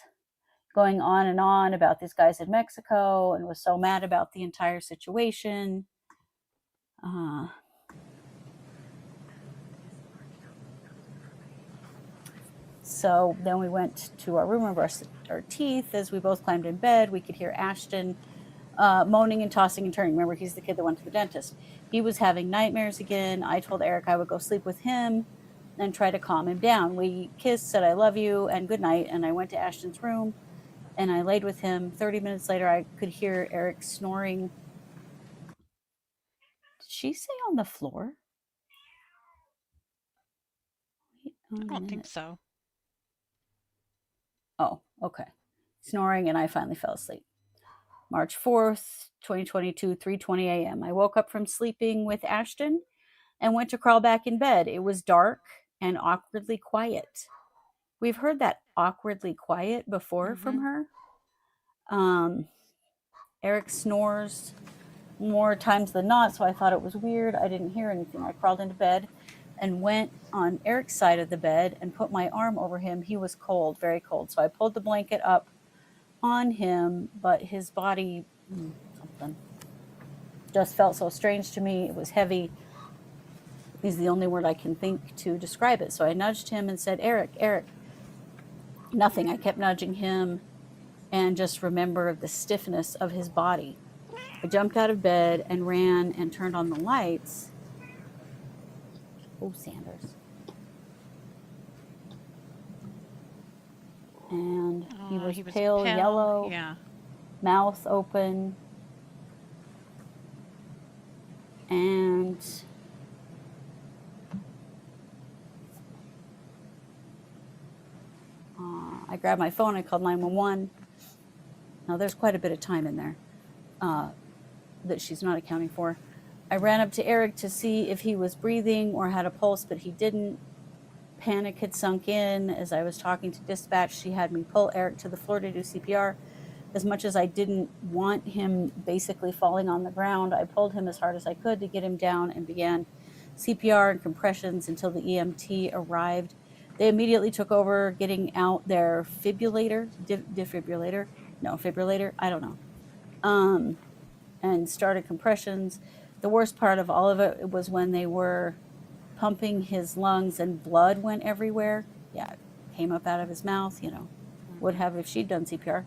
going on and on about these guys in Mexico and was so mad about the entire situation. So then we went to our room and brushed our teeth. As we both climbed in bed, we could hear Ashton moaning and tossing and turning. Remember, he's the kid that went to the dentist. He was having nightmares again. I told Eric I would go sleep with him and try to calm him down. We kissed, said I love you and good night, and I went to Ashton's room and I laid with him. 30 minutes later, I could hear Eric snoring. Did she say on the floor? I don't think so. Oh, okay. Snoring, and I finally fell asleep. March 4th, 2022, 3:20 a.m. I woke up from sleeping with Ashton and went to crawl back in bed. It was dark and awkwardly quiet. We've heard that awkwardly quiet before from her. Eric snores more times than not, so I thought it was weird. I didn't hear anything. I crawled into bed and went on Eric's side of the bed and put my arm over him. He was cold, very cold. So I pulled the blanket up on him, but his body, something, just felt so strange to me. It was heavy. Is the only word I can think to describe it. So I nudged him and said, Eric, Eric. Nothing. I kept nudging him and just remember the stiffness of his body. I jumped out of bed and ran and turned on the lights. Oh, Sanders. And he was pale yellow, mouth open, and I grabbed my phone. I called 911. Now, there's quite a bit of time in there that she's not accounting for. I ran up to Eric to see if he was breathing or had a pulse, but he didn't. Panic had sunk in. As I was talking to dispatch, she had me pull Eric to the floor to do CPR. As much as I didn't want him basically falling on the ground, I pulled him as hard as I could to get him down and began CPR and compressions until the EMT arrived. They immediately took over getting out their fibrillator, I don't know, and started compressions. The worst part of all of it was when they were pumping his lungs and blood went everywhere. Yeah, it came up out of his mouth, would have if she'd done CPR.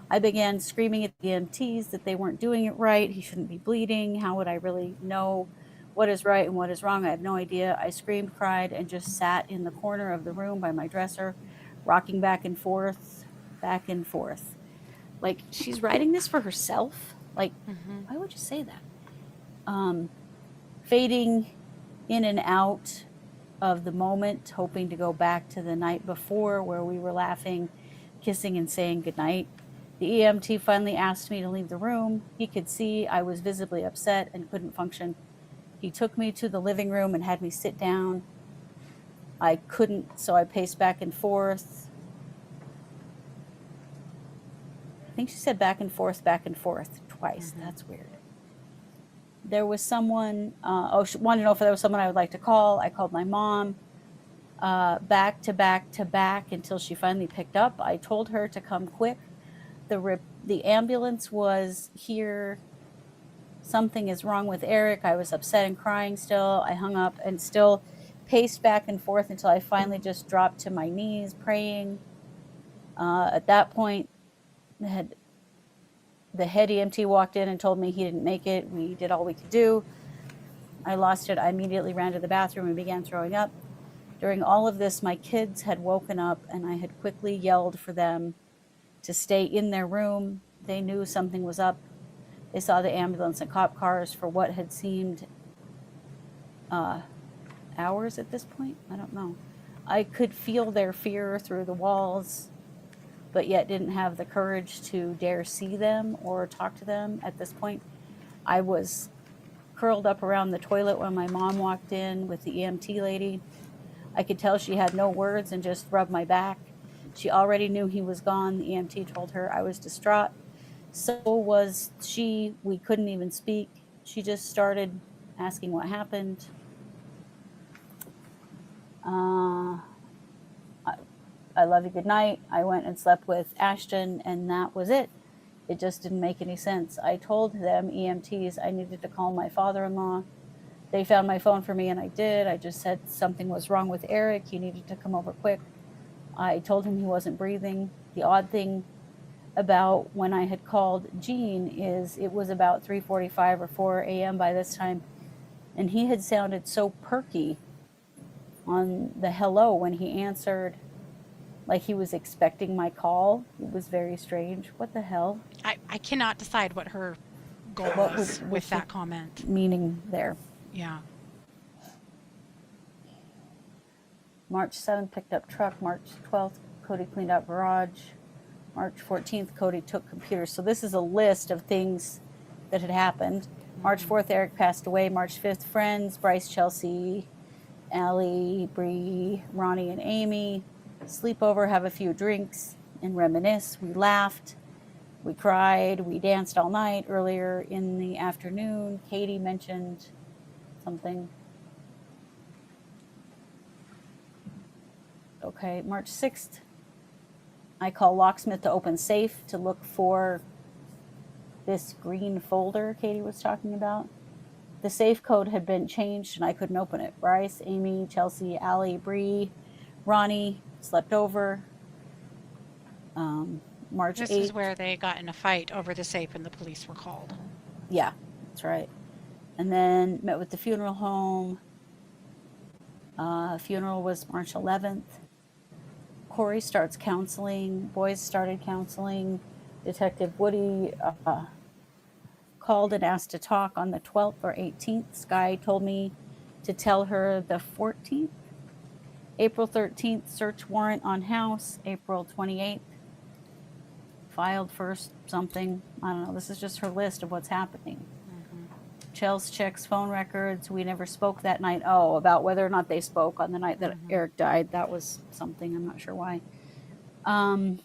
I began screaming at the EMTs that they weren't doing it right. He shouldn't be bleeding. How would I really know what is right and what is wrong? I have no idea. I screamed, cried, and just sat in the corner of the room by my dresser, rocking back and forth. Like, she's writing this for herself? Like, why would you say that? Fading in and out of the moment, hoping to go back to the night before where we were laughing, kissing, and saying goodnight. The EMT finally asked me to leave the room. He could see I was visibly upset and couldn't function. He took me to the living room and had me sit down. I couldn't, so I paced back and forth. I think she said back and forth twice. That's weird. There was someone, she wanted to know if there was someone I would like to call. I called my mom, back to back to back until she finally picked up. I told her to come quick. The ambulance was here. Something is wrong with Eric. I was upset and crying still. I hung up and still paced back and forth until I finally just dropped to my knees praying. At that point, the head EMT walked in and told me he didn't make it. We did all we could do. I lost it. I immediately ran to the bathroom and began throwing up. During all of this, my kids had woken up and I had quickly yelled for them to stay in their room. They knew something was up. They saw the ambulance and cop cars for what had seemed hours at this point. I don't know. I could feel their fear through the walls, but yet didn't have the courage to dare see them or talk to them at this point. I was curled up around the toilet when my mom walked in with the EMT lady. I could tell she had no words and just rubbed my back. She already knew he was gone. The EMT told her I was distraught. So was she. We couldn't even speak. She just started asking what happened. I love you, good night. I went and slept with Ashton, and that was it. It just didn't make any sense. I told them, EMTs, I needed to call my father-in-law. They found my phone for me, and I did. I just said something was wrong with Eric. He needed to come over quick. I told him he wasn't breathing. The odd thing about when I had called Gene is it was about 3:45 or 4 a.m. by this time, and he had sounded so perky on the hello when he answered, like he was expecting my call. It was very strange. What the hell? I cannot decide what her goal was with that comment. Meaning there. Yeah. March 7th, picked up truck. March 12th, Cody cleaned out garage. March 14th, Cody took computers. So this is a list of things that had happened. March 4th, Eric passed away. March 5th, friends, Bryce, Chelsea, Allie, Bree, Ronnie, and Amy. Sleepover, have a few drinks, and reminisce. We laughed. We cried. We danced all night. Earlier in the afternoon, Katie mentioned something. Okay, March 6th, I call locksmith to open safe to look for this green folder Katie was talking about. The safe code had been changed and I couldn't open it. Bryce, Amy, Chelsea, Allie, Bree, Ronnie slept over. March 8th. This is where they got in a fight over the safe and the police were called. Yeah, that's right. And then met with the funeral home. Funeral was March 11th. Kouri starts counseling. Boys started counseling. Detective Woody called and asked to talk on the 12th or 18th. Sky told me to tell her the 14th. April 13th, search warrant on house. April 28th, filed for something. I don't know. This is just her list of what's happening. Chels checks phone records. We never spoke that night. Oh, about whether or not they spoke on the night that Eric died. That was something. I'm not sure why.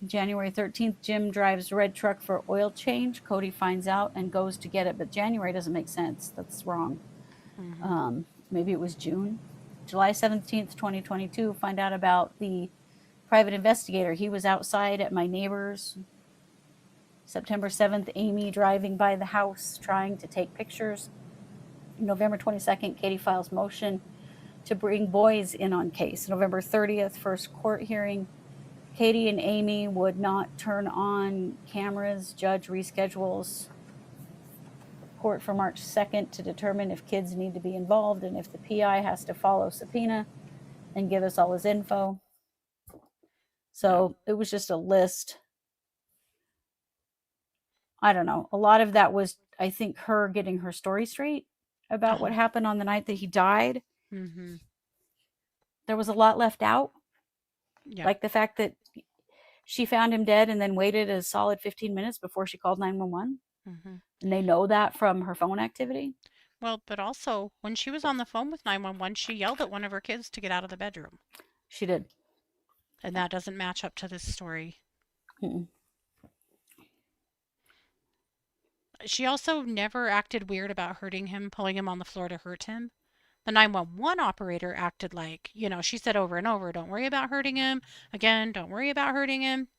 January 13th, Jim drives red truck for oil change. Cody finds out and goes to get it, but January doesn't make sense. That's wrong. Maybe it was June. July 17th, 2022, find out about the private investigator. He was outside at my neighbor's. September 7th, Amy driving by the house trying to take pictures. November 22nd, Katie files motion to bring boys in on case. November 30th, first court hearing. Katie and Amy would not turn on cameras. Judge reschedules court for March 2nd to determine if kids need to be involved and if the PI has to follow subpoena and give us all his info. So it was just a list. I don't know. A lot of that was, I think, her getting her story straight about what happened on the night that he died. There was a lot left out. Like the fact that she found him dead and then waited a solid 15 minutes before she called 911. And they know that from her phone activity. Well, but also when she was on the phone with 911, she yelled at one of her kids to get out of the bedroom. She did. And that doesn't match up to this story. She also never acted weird about hurting him, pulling him on the floor to hurt him. The 911 operator acted like, she said over and over, don't worry about hurting him. Again, don't worry about hurting him.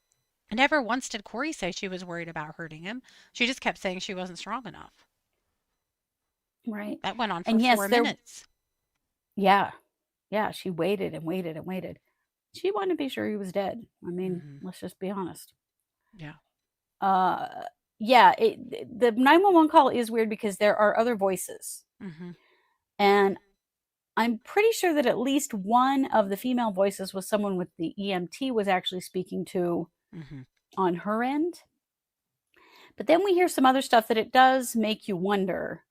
And never once did Kouri say she was worried about hurting him. She just kept saying she wasn't strong enough. Right. That went on for 4 minutes. Yeah. Yeah, she waited and waited and waited. She wanted to be sure he was dead. I mean, let's just be honest. Yeah. Yeah, the 911 call is weird because there are other voices. And I'm pretty sure that at least one of the female voices was someone with the EMT was actually speaking to on her end. But then we hear some other stuff that it does make you wonder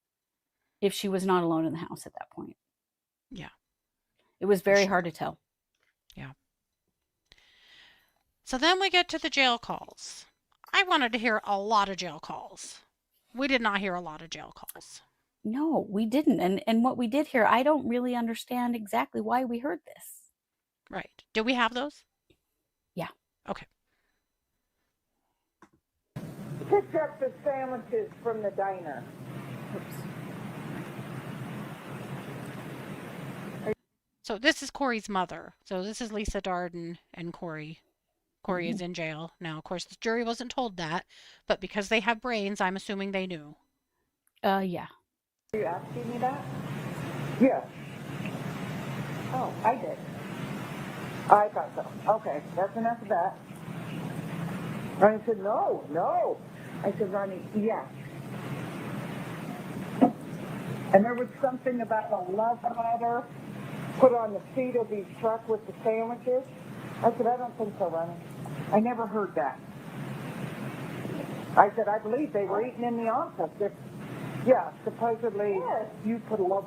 if she was not alone in the house at that point. Yeah. It was very hard to tell. Yeah. So then we get to the jail calls. I wanted to hear a lot of jail calls. We did not hear a lot of jail calls. No, we didn't. And what we did hear, I don't really understand exactly why we heard this. Right. Do we have those? Yeah. Okay. Picked up the sandwiches from the diner. So this is Kouri's mother. So this is Lisa Darden and Kouri. Kouri is in jail. Now, of course, the jury wasn't told that, but because they have brains, I'm assuming they knew. Yeah. Are you asking me that? Yes. Oh, I did. I thought so. Okay, that's enough of that. Ronnie said, no. I said, Ronnie, yes. And there was something about a love letter put on the seat of his truck with the sandwiches. I said, I don't think so, Ronnie. I never heard that. I said, I believe they were eating in the office. Supposedly you put a love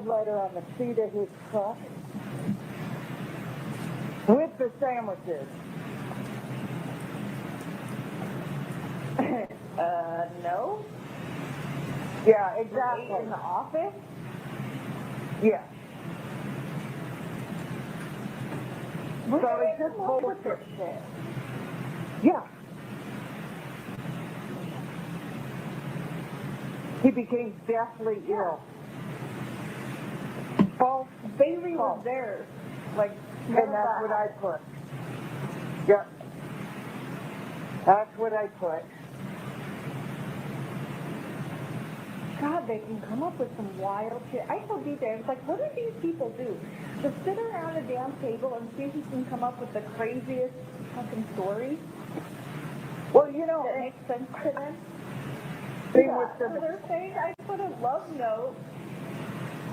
letter on the seat of his truck with the sandwiches. No. Yeah, exactly. In the office? Yeah. Where So did it's they just come up with bullshit. this shit? Yeah. He became deathly ill. False. Bailey was False. there. Like, And that's what I put. Yep. That's what I put. God, they can come up with some wild shit. I told DJ, I was like, what do these people do? Just sit around a damn table and see who can come up with the craziest fucking story Well, you know, that makes sense to them? Same Yeah. with So the- they're saying I put a love note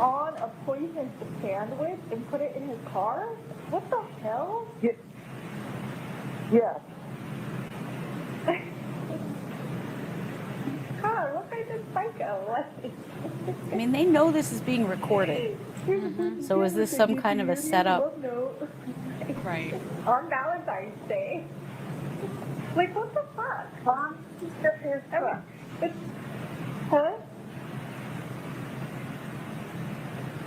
on a poisoned sandwich and put it in his car? What the hell? Yes. Yes. God, what kind of psycho? I mean, they know this is being recorded. So is this some kind of a setup? Love note. Right. On Valentine's Day. Like, what the fuck? Tom, just his I mean, truck. it's, huh?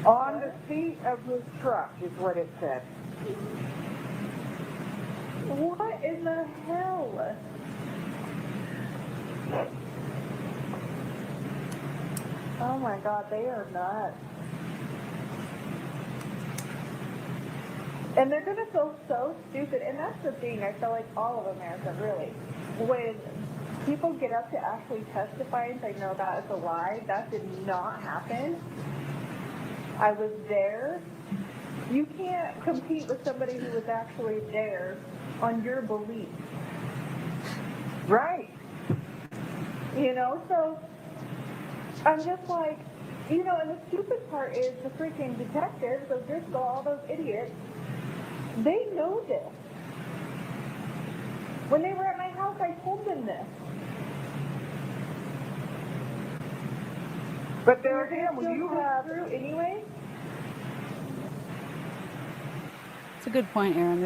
On the seat of his truck is what it said. What in the hell? Oh my God, they are nuts. And they're gonna feel so stupid, and that's the thing, I feel like all of America, really. When people get up to actually testify and say, no, that is a lie, that did not happen. I was there. You can't compete with somebody who was actually there on your beliefs. Right. You know, so I'm just like, you know, and the stupid part is the freaking detectives, those Driscoll, all those idiots, they know this. When they were at my house, I told them this. But there They're again, gonna when you still go have through anyway. It's a good point, Aaron.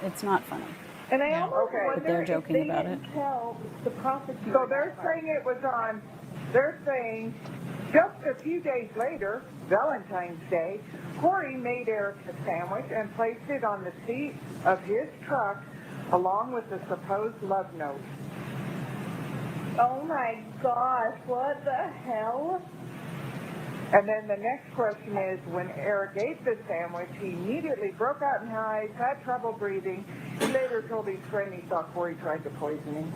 It's not funny. And I Yeah. almost Okay. wonder But they're if joking they about didn't tell the prosecutor. So they're that part. saying it was on, they're saying just a few days later, Valentine's Day, Kouri made Eric a sandwich and placed it on the seat of his truck along with the supposed love note. Oh my gosh, what the hell? And then the next question is, when Eric ate the sandwich, he immediately broke out in hives, had trouble breathing. He later told his friend he thought Kouri tried to poison him.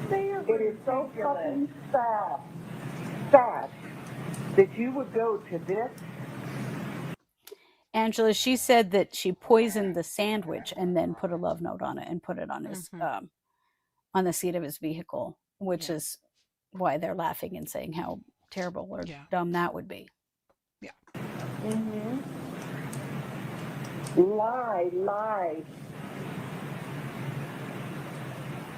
They are It is so ridiculous. fucking sad that you would go to this. Angela, she said that she poisoned the sandwich and then put a love note on it and put it on his on the seat of his vehicle, which is why they're laughing and saying how terrible or dumb that would be. Yeah. Mm-hmm. Lie.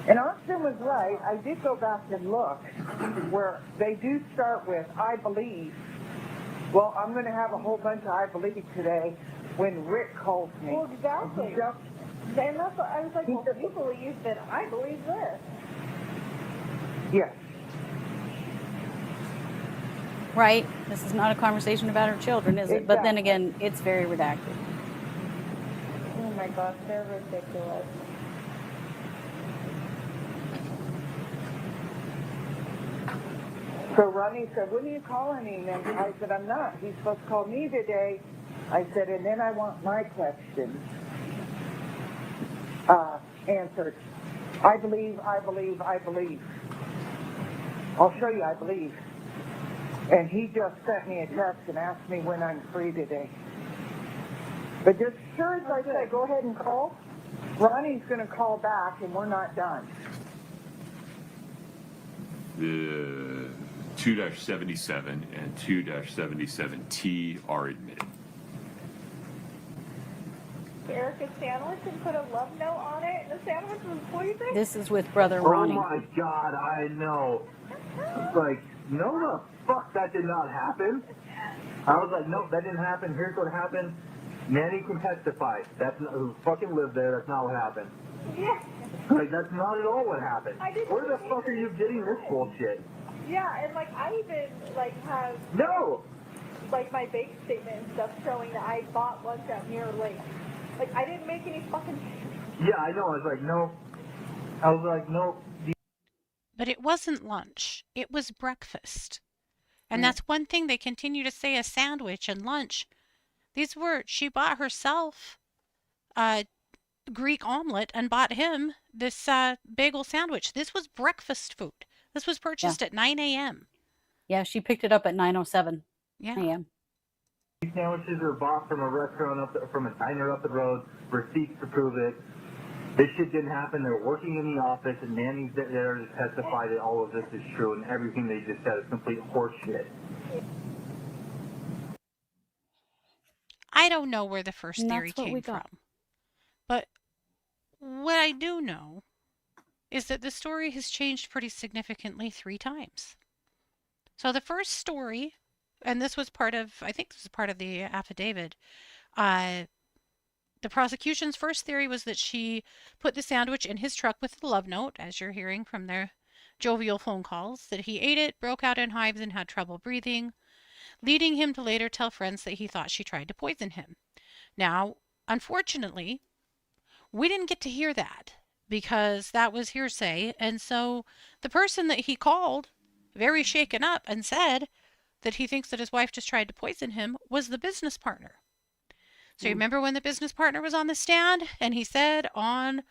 And Austin was right. I did go back and look where they do start with, I believe. Well, I'm going to have a whole bunch of I believe today when Rick calls me. Well, exactly. Yep. And that's what I was like, well, if you believe that I believe this. Yes. Right? This is not a conversation about her children, is it? But then again, it's very redacted. Oh my gosh, they're ridiculous. So Ronnie said, when are you calling him? And I said, I'm not. He's supposed to call me today. I said, and then I want my questions answered. I believe. I'll show you, I believe. And he just sent me a text and asked me when I'm free today. But just sure as I say, go ahead and call. Ronnie's going to call back and we're not done. The 2-77 and 2-77T are admitted. Eric a sandwich and put a love note on it, and the sandwich was poisoned? This is with Brother Ronnie. Oh my God, I know. Like, no the fuck, that did not happen. I was like, no, that didn't happen. Here's what happened. Nanny can testify. That's not, who fucking lived there. That's not what happened. Yeah. Like, that's not at all what happened. Where the fuck are you getting this bullshit? Yeah, and like I even like have No! like my bank statement and stuff showing that I bought lunch at Mirror Lake. Like I didn't make any fucking. Yeah, I know. I was like, no. I was like, no. But it wasn't lunch. It was breakfast. And Right. that's one thing they continue to say, a sandwich and lunch. These were, she bought herself a Greek omelet and bought him this bagel sandwich. This was breakfast food. This was purchased at 9 a.m. Yeah, she picked it up at 9:07 Yeah. a.m. These sandwiches are bought from a restaurant from a diner up the road, receipts to prove it. This shit didn't happen. They're working in the office, and Manny's there to testify that all of this is true, and everything they just said is complete horseshit. I don't know where the first And theory that's what we came got. from. But what I do know is that the story has changed pretty significantly 3 times. So the first story, and this was part of, I think this was part of the affidavit, the prosecution's first theory was that she put the sandwich in his truck with a love note, as you're hearing from their jovial phone calls, that he ate it, broke out in hives, and had trouble breathing, leading him to later tell friends that he thought she tried to poison him. Now, unfortunately, we didn't get to hear that because that was hearsay, and so the person that he called, very shaken up, and said that he thinks that his wife just tried to poison him was the business partner. So you remember when the business partner was on the stand and he said on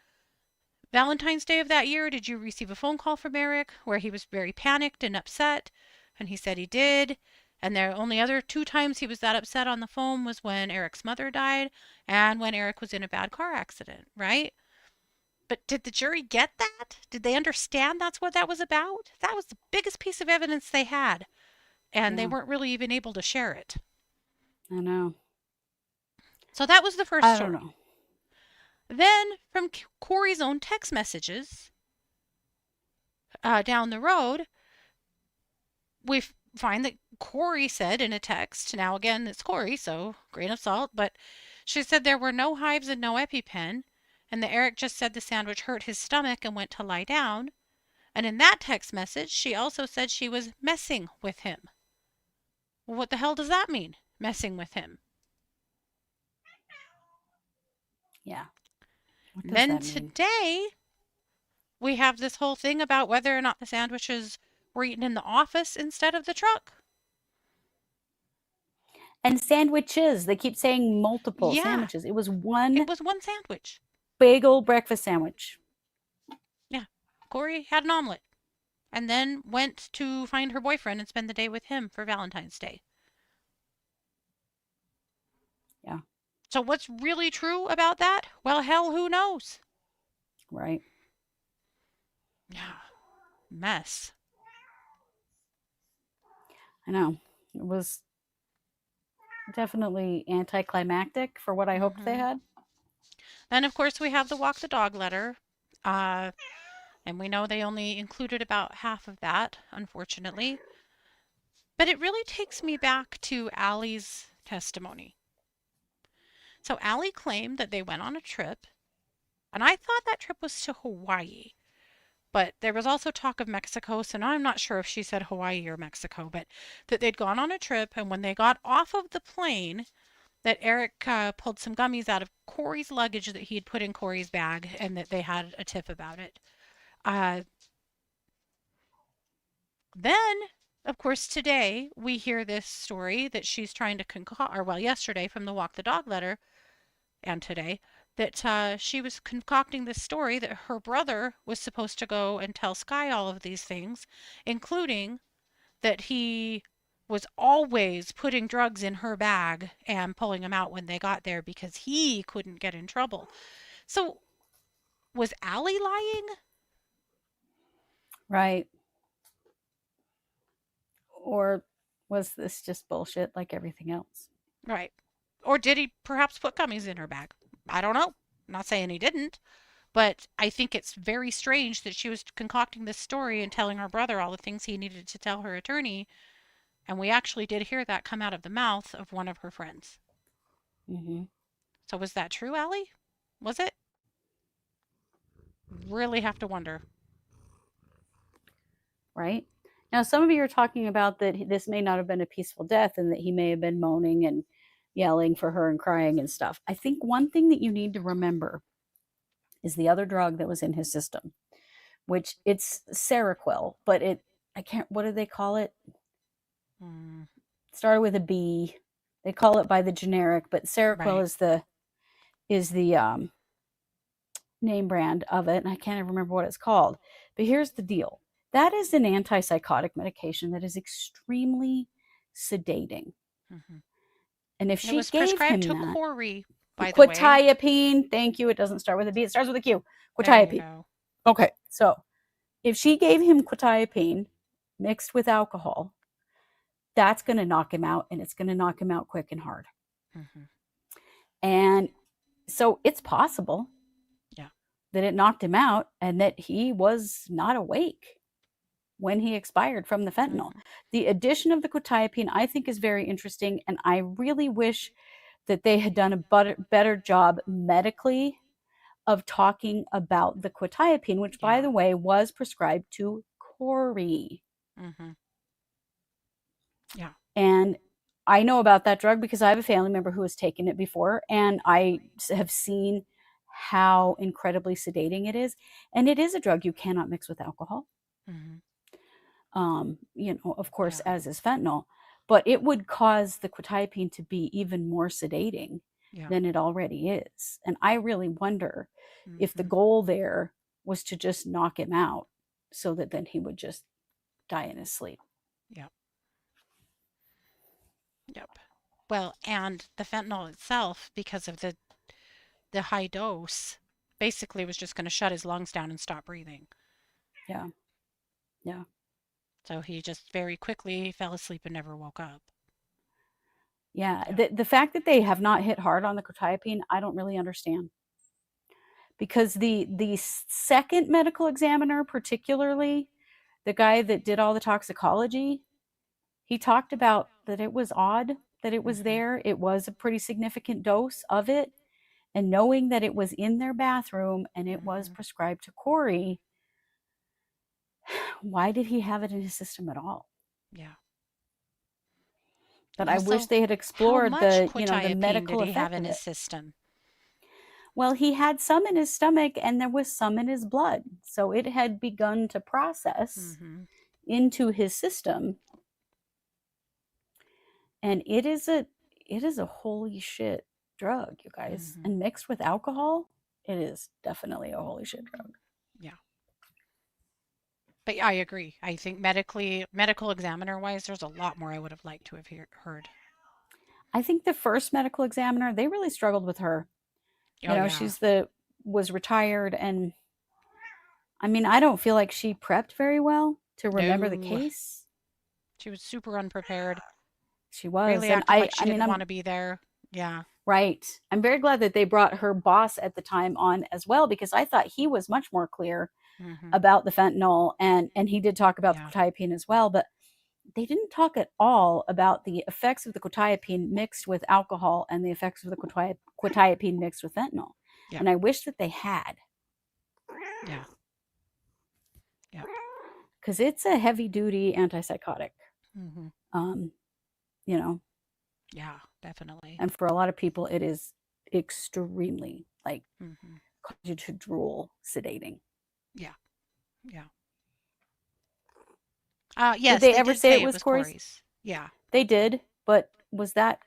Valentine's Day of that year, did you receive a phone call from Eric where he was very panicked and upset? And he said he did. And the only other 2 times he was that upset on the phone was when Eric's mother died and when Eric was in a bad car accident, right? But did the jury get that? Did they understand that's what that was about? That was the biggest piece of evidence they had. And they weren't really even able to share it. I know. So that was the first I story. don't know. Then from Kouri's own text messages down the road, we find that Kouri said in a text, now again, it's Kouri, so grain of salt, but she said there were no hives and no EpiPen, and that Eric just said the sandwich hurt his stomach and went to lie down. And in that text message, she also said she was messing with him. Well, what the hell does that mean, messing with him? Yeah. Then today, we have this whole thing about whether or not the sandwiches were eaten in the office instead of the truck. And sandwiches. They keep saying multiple sandwiches. It was one sandwich. Bagel breakfast sandwich. Yeah. Kouri had an omelet and then went to find her boyfriend and spend the day with him for Valentine's Day. Yeah. So what's really true about that? Well, hell, who knows? Right. Yeah. Mess. I know. It was definitely anticlimactic for what I hoped they had. Then, of course, we have the walk the dog letter. And we know they only included about half of that, unfortunately. But it really takes me back to Allie's testimony. So Allie claimed that they went on a trip, and I thought that trip was to Hawaii. But there was also talk of Mexico, so now I'm not sure if she said Hawaii or Mexico, but that they'd gone on a trip, and when they got off of the plane, that Eric pulled some gummies out of Kouri's luggage that he had put in Kouri's bag, and that they had a tip about it. Then, of course, today we hear this story that she's trying to concoct, or well, yesterday from the Walk the Dog letter, and today, that she was concocting this story that her brother was supposed to go and tell Sky all of these things, including that he was always putting drugs in her bag and pulling them out when they got there because he couldn't get in trouble. So was Allie lying? Right. Or was this just bullshit like everything else? Right. Or did he perhaps put gummies in her bag? I don't know. I'm not saying he didn't, but I think it's very strange that she was concocting this story and telling her brother all the things he needed to tell her attorney. And we actually did hear that come out of the mouth of one of her friends. Mm-hmm. So was that true, Allie? Was it? really have to wonder. Right? Now, some of you are talking about that this may not have been a peaceful death and that he may have been moaning and yelling for her and crying and stuff. I think one thing that you need to remember is the other drug that was in his system, which it's Seroquel, but what do they call it? Started with a B. They call it by the generic, but Seroquel is the name brand of it, and I can't even remember what it's called. But here's the deal. That is an antipsychotic medication that is extremely sedating. And if she gave him to that, Kouri, by the way. quetiapine, thank you. It doesn't start with a B. It starts with a Q. Quetiapine. Okay, so if she gave him quetiapine mixed with alcohol, that's going to knock him out, and it's going to knock him out quick and hard. And so it's possible that it knocked him out and that he was not awake when he expired from the fentanyl. The addition of the quetiapine, I think, is very interesting, and I really wish that they had done a better job medically of talking about the quetiapine, which, by the way, was prescribed to Kouri. Yeah. And I know about that drug because I have a family member who has taken it before, and I have seen how incredibly sedating it is. And it is a drug you cannot mix with alcohol. Of course, as is fentanyl, but it would cause the quetiapine to be even more sedating than it already is. And I really wonder if the goal there was to just knock him out so that then he would just die in his sleep. Yep. Well, and the fentanyl itself, because of the high dose, basically was just going to shut his lungs down and stop breathing. Yeah. So he just very quickly fell asleep and never woke up. Yeah. The fact that they have not hit hard on the quetiapine, I don't really understand. Because the second medical examiner, particularly the guy that did all the toxicology, he talked about that it was odd that it was there. It was a pretty significant dose of it. And knowing that it was in their bathroom and it was prescribed to Kouri, why did he have it in his system at all? Yeah. But also, I wish they had explored the medical did he effect have in of his it. system? Well, he had some in his stomach and there was some in his blood. So it had begun to process into his system. And it is a holy shit drug, you guys. And mixed with alcohol, it is definitely a holy shit drug. Yeah. But I agree. I think medical examiner wise, there's a lot more I would have liked to have heard. I think the first medical examiner, they really struggled with her. She's was retired, and I mean, I don't feel like she prepped very well to remember the case. She was super unprepared. She was. Really And acted like she didn't want to be there. Yeah. Right. I'm very glad that they brought her boss at the time on as well, because I thought he was much more clear about the fentanyl, and he did talk about the quetiapine as well, but they didn't talk at all about the effects of the quetiapine mixed with alcohol and the effects of the quetiapine mixed with fentanyl. Yeah. And I wish that they had. Yeah. Yeah. Because it's a heavy duty antipsychotic. Yeah, definitely. And for a lot of people, it is extremely cause you to drool, sedating. Yeah. Yes. Did they ever say it was Kouri's? Yeah. They did, but was that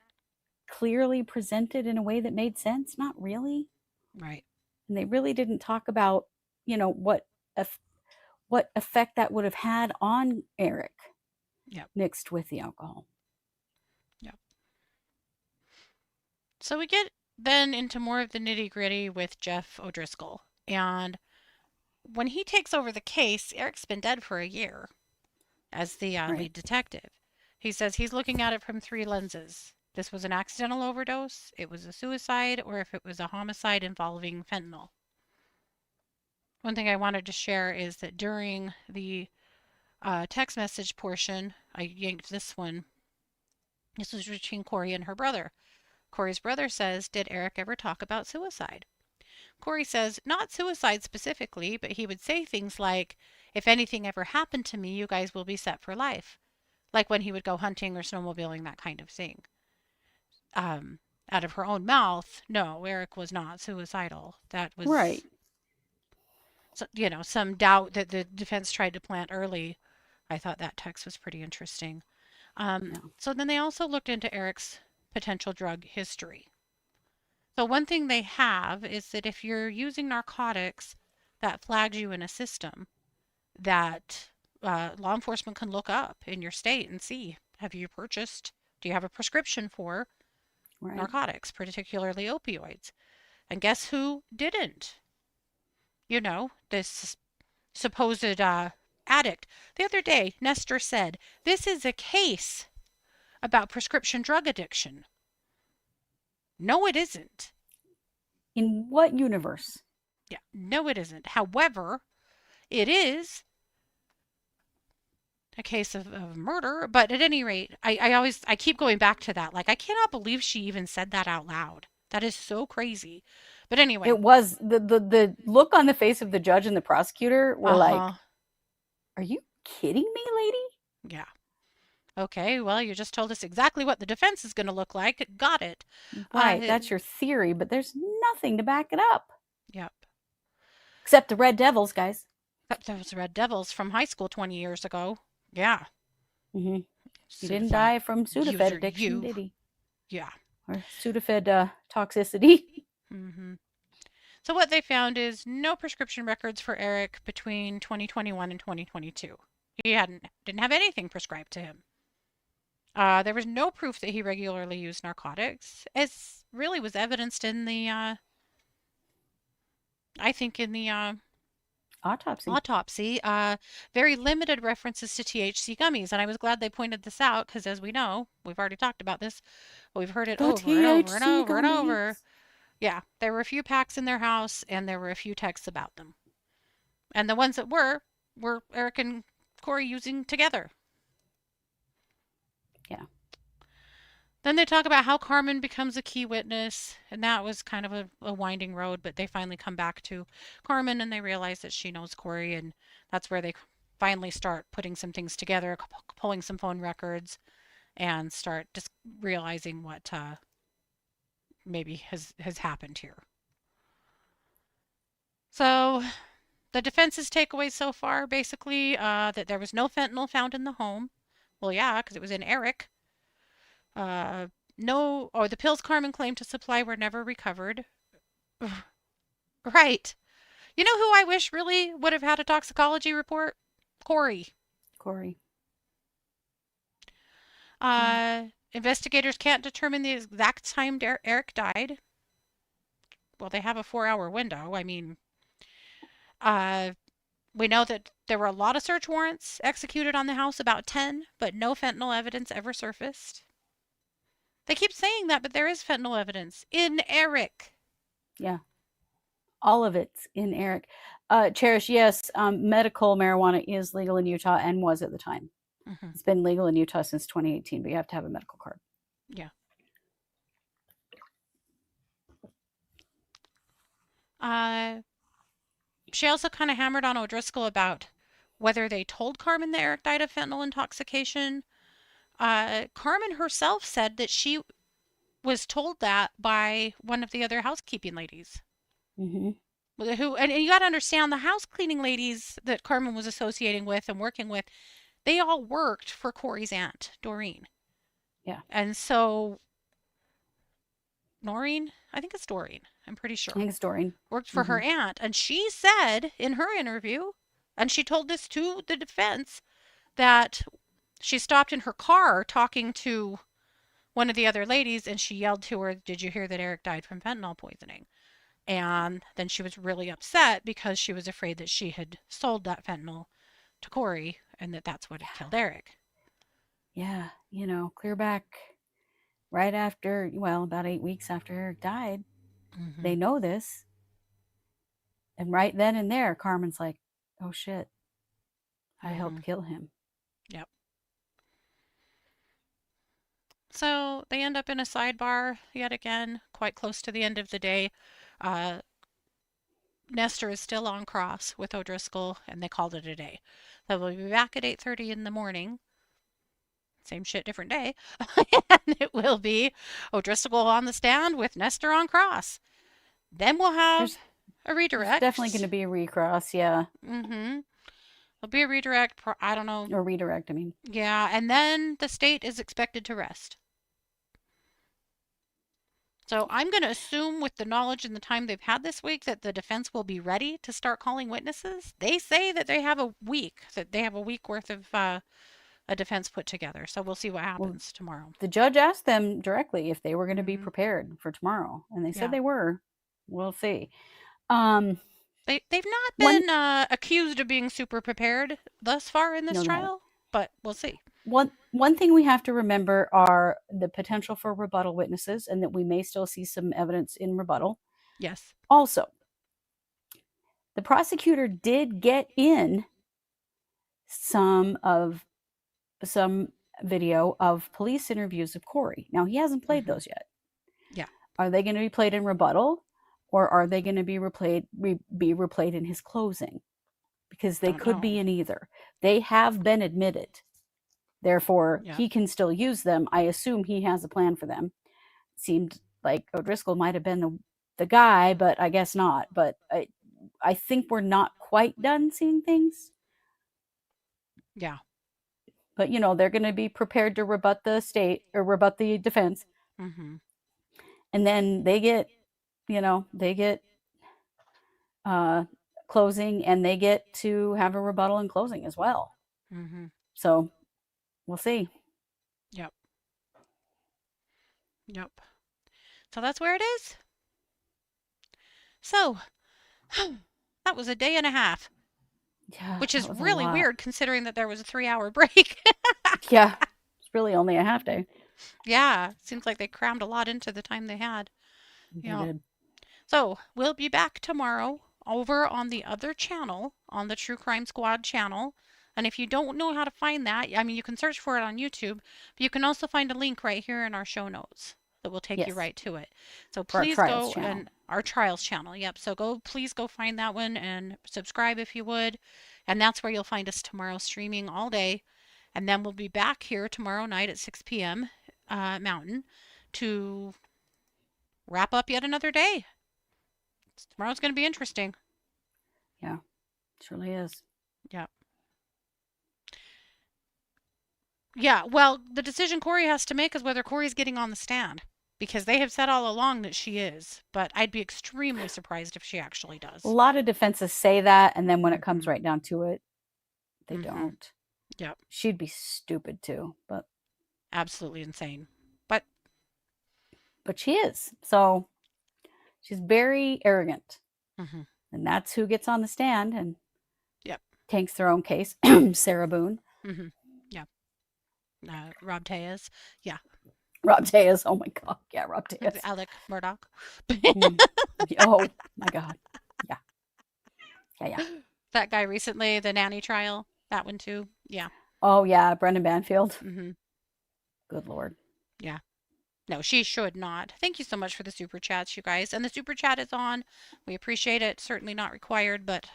clearly presented in a way that made sense? Not really. Right. And they really didn't talk about, what effect that would have had on Eric mixed with the alcohol. Yep. So we get then into more of the nitty-gritty with Jeff O'Driscoll. And when he takes over the case, Eric's been dead for a year as the lead detective. He says he's looking at it from 3 lenses. This was an accidental overdose, it was a suicide, or if it was a homicide involving fentanyl. One thing I wanted to share is that during the text message portion, I yanked this one. This was between Kouri and her brother. Kouri's brother says, "Did Eric ever talk about suicide?" Kouri says, not suicide specifically, but he would say things like, if anything ever happened to me, you guys will be set for life. Like when he would go hunting or snowmobiling, that kind of thing. Out of her own mouth, no, Eric was not suicidal. That was Right. some doubt that the defense tried to plant early. I thought that text was pretty interesting. So then they also looked into Eric's potential drug history. So one thing they have is that if you're using narcotics, that flags you in a system that law enforcement can look up in your state and see, do you have a prescription for narcotics, particularly opioids? And guess who didn't? This supposed addict. The other day, Nestor said, this is a case about prescription drug addiction. No, it isn't. In what universe? Yeah, no, it isn't. However, it is a case of murder. But at any rate, I keep going back to that. Like, I cannot believe she even said that out loud. That is so crazy. But anyway. It was the look on the face of the judge and the prosecutor were like, are you kidding me, lady? Yeah. Okay, well, you just told us exactly what the defense is going to look like. Got it. Right, that's your theory, but there's nothing to back it up. Yep. Except the Red Devils, guys. Except those Red Devils from high school 20 years ago. Yeah. Mm-hmm. He didn't die from Sudafed addiction, did he? Yeah. Or Sudafed toxicity. Mm-hmm. So what they found is no prescription records for Eric between 2021 and 2022. He didn't have anything prescribed to him. There was no proof that he regularly used narcotics, as really was evidenced in the, autopsy. Very limited references to THC gummies, and I was glad they pointed this out because, as we know, we've already talked about this, but we've heard it over and over and over and over. Yeah, there were a few packs in their house, and there were a few texts about them, and the ones that were Eric and Kouri using together. Yeah. Then they talk about how Carmen becomes a key witness, and that was kind of a winding road, but they finally come back to Carmen and they realize that she knows Kouri, and that's where they finally start putting some things together, pulling some phone records, and start just realizing what maybe has happened here. So the defense's takeaways so far, basically, that there was no fentanyl found in the home. Well, yeah, because it was in Eric. The pills Carmen claimed to supply were never recovered. Right. You know who I wish really would have had a toxicology report? Kouri. Investigators can't determine the exact time Eric died. Well, they have a 4-hour window. I mean, we know that there were a lot of search warrants executed on the house, about 10, but no fentanyl evidence ever surfaced. They keep saying that, but there is fentanyl evidence in Eric. Yeah. All of it's in Eric. Cherish, yes, medical marijuana is legal in Utah and was at the time. Mm-hmm. It's been legal in Utah since 2018, but you have to have a medical card. Yeah. She also kind of hammered on O'Driscoll about whether they told Carmen that Eric died of fentanyl intoxication. Carmen herself said that she was told that by one of the other housekeeping ladies. Mm-hmm. And you got to understand, the house cleaning ladies that Carmen was associating with and working with, they all worked for Kouri's aunt, Doreen. Yeah. And so Noreen, I think it's Doreen, I'm pretty sure. I think it's Doreen. Worked for her aunt. And she said in her interview, and she told this to the defense, that she stopped in her car talking to one of the other ladies and she yelled to her, "Did you hear that Eric died from fentanyl poisoning?" And then she was really upset because she was afraid that she had sold that fentanyl to Kouri and that's what had killed Eric. Yeah, clear back right after, about 8 weeks after Eric died. Mm-hmm. They know this. And right then and there, Carmen's like, oh shit, I helped kill him. Yep. So they end up in a sidebar yet again, quite close to the end of the day. Nestor is still on cross with O'Driscoll, and they called it a day. So we'll be back at 8:30 in the morning. Same shit, different day. And it will be O'Driscoll on the stand with Nestor on cross. Then we'll have a redirect. There's definitely going to be a recross, yeah. Mm-hmm. There'll be a redirect, I don't know. Or redirect, I mean. Yeah, and then the state is expected to rest. So I'm going to assume with the knowledge and the time they've had this week that the defense will be ready to start calling witnesses. They say that they have a week worth of a defense put together. So we'll see what happens tomorrow. The judge asked them directly if they were going to be prepared for tomorrow, and they said they were. We'll see. They've not been accused of being super prepared thus far in this trial, but we'll see. One thing we have to remember are the potential for rebuttal witnesses, and that we may still see some evidence in rebuttal. Yes. Also, the prosecutor did get in some video of police interviews of Kouri. Now, he hasn't played those yet. Yeah. Are they going to be played in rebuttal, or are they going to be replayed in his closing? Because they could be in either. They have been admitted. Therefore, he can still use them. I assume he has a plan for them. Seemed like O'Driscoll might have been the guy, but I guess not. But I think we're not quite done seeing things. Yeah. But, they're going to be prepared to rebut the state or rebut the defense. Mm-hmm. And then they get closing, and they get to have a rebuttal and closing as well. Mm-hmm. So we'll see. Yep. So that's where it is. So that was a day and a half. Yeah, which is really weird considering that there was a 3-hour break. Yeah. It's really only a half day. Yeah. Seems like they crammed a lot into the time they had. They did. So we'll be back tomorrow over on the other channel, on the True Crime Squad channel. And if you don't know how to find that, I mean, you can search for it on YouTube, but you can also find a link right here in our show notes that will take you right to it. So please go and our trials channel. Yep. So please go find that one and subscribe if you would. And that's where you'll find us tomorrow streaming all day. And then we'll be back here tomorrow night at 6 p.m. Mountain to wrap up yet another day. Tomorrow's going to be interesting. Yeah, it surely is. Yeah. Yeah, well, the decision Kouri has to make is whether Kouri's getting on the stand, because they have said all along that she is, but I'd be extremely surprised if she actually does. A lot of defenses say that, and then when it comes right down to it, they don't. Yep. She'd be stupid too, but absolutely insane. But she is. So she's very arrogant. Mm-hmm. And that's who gets on the stand and tanks their own case. Sarah Boone. Mm-hmm. Yeah. Rob Tejas. Yeah. Rob Tejas. Oh my God. Yeah, Rob Tejas. Alec Murdoch. Oh my God. Yeah. Yeah. That guy recently, the nanny trial. That one too. Yeah. Oh yeah, Brendan Banfield. Mm-hmm. Good Lord. Yeah. No, she should not. Thank you so much for the super chats, you guys. And the super chat is on. We appreciate it. Certainly not required, but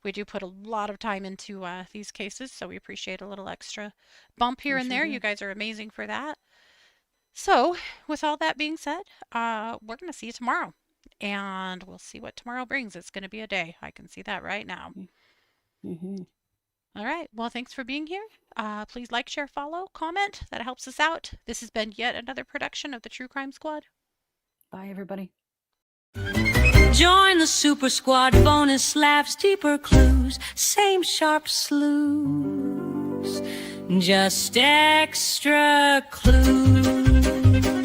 we do put a lot of time into these cases, so we appreciate a little extra bump here and there. You guys are amazing for that. So, with all that being said, we're going to see you tomorrow, and we'll see what tomorrow brings. It's going to be a day. I can see that right now. Mm-hmm. All right. Well, thanks for being here. Please like, share, follow, comment. That helps us out. This has been yet another production of the True Crime Squad. Bye, everybody. Join the Super Squad, bonus laughs, deeper clues, same sharp sleuths, just extra clues.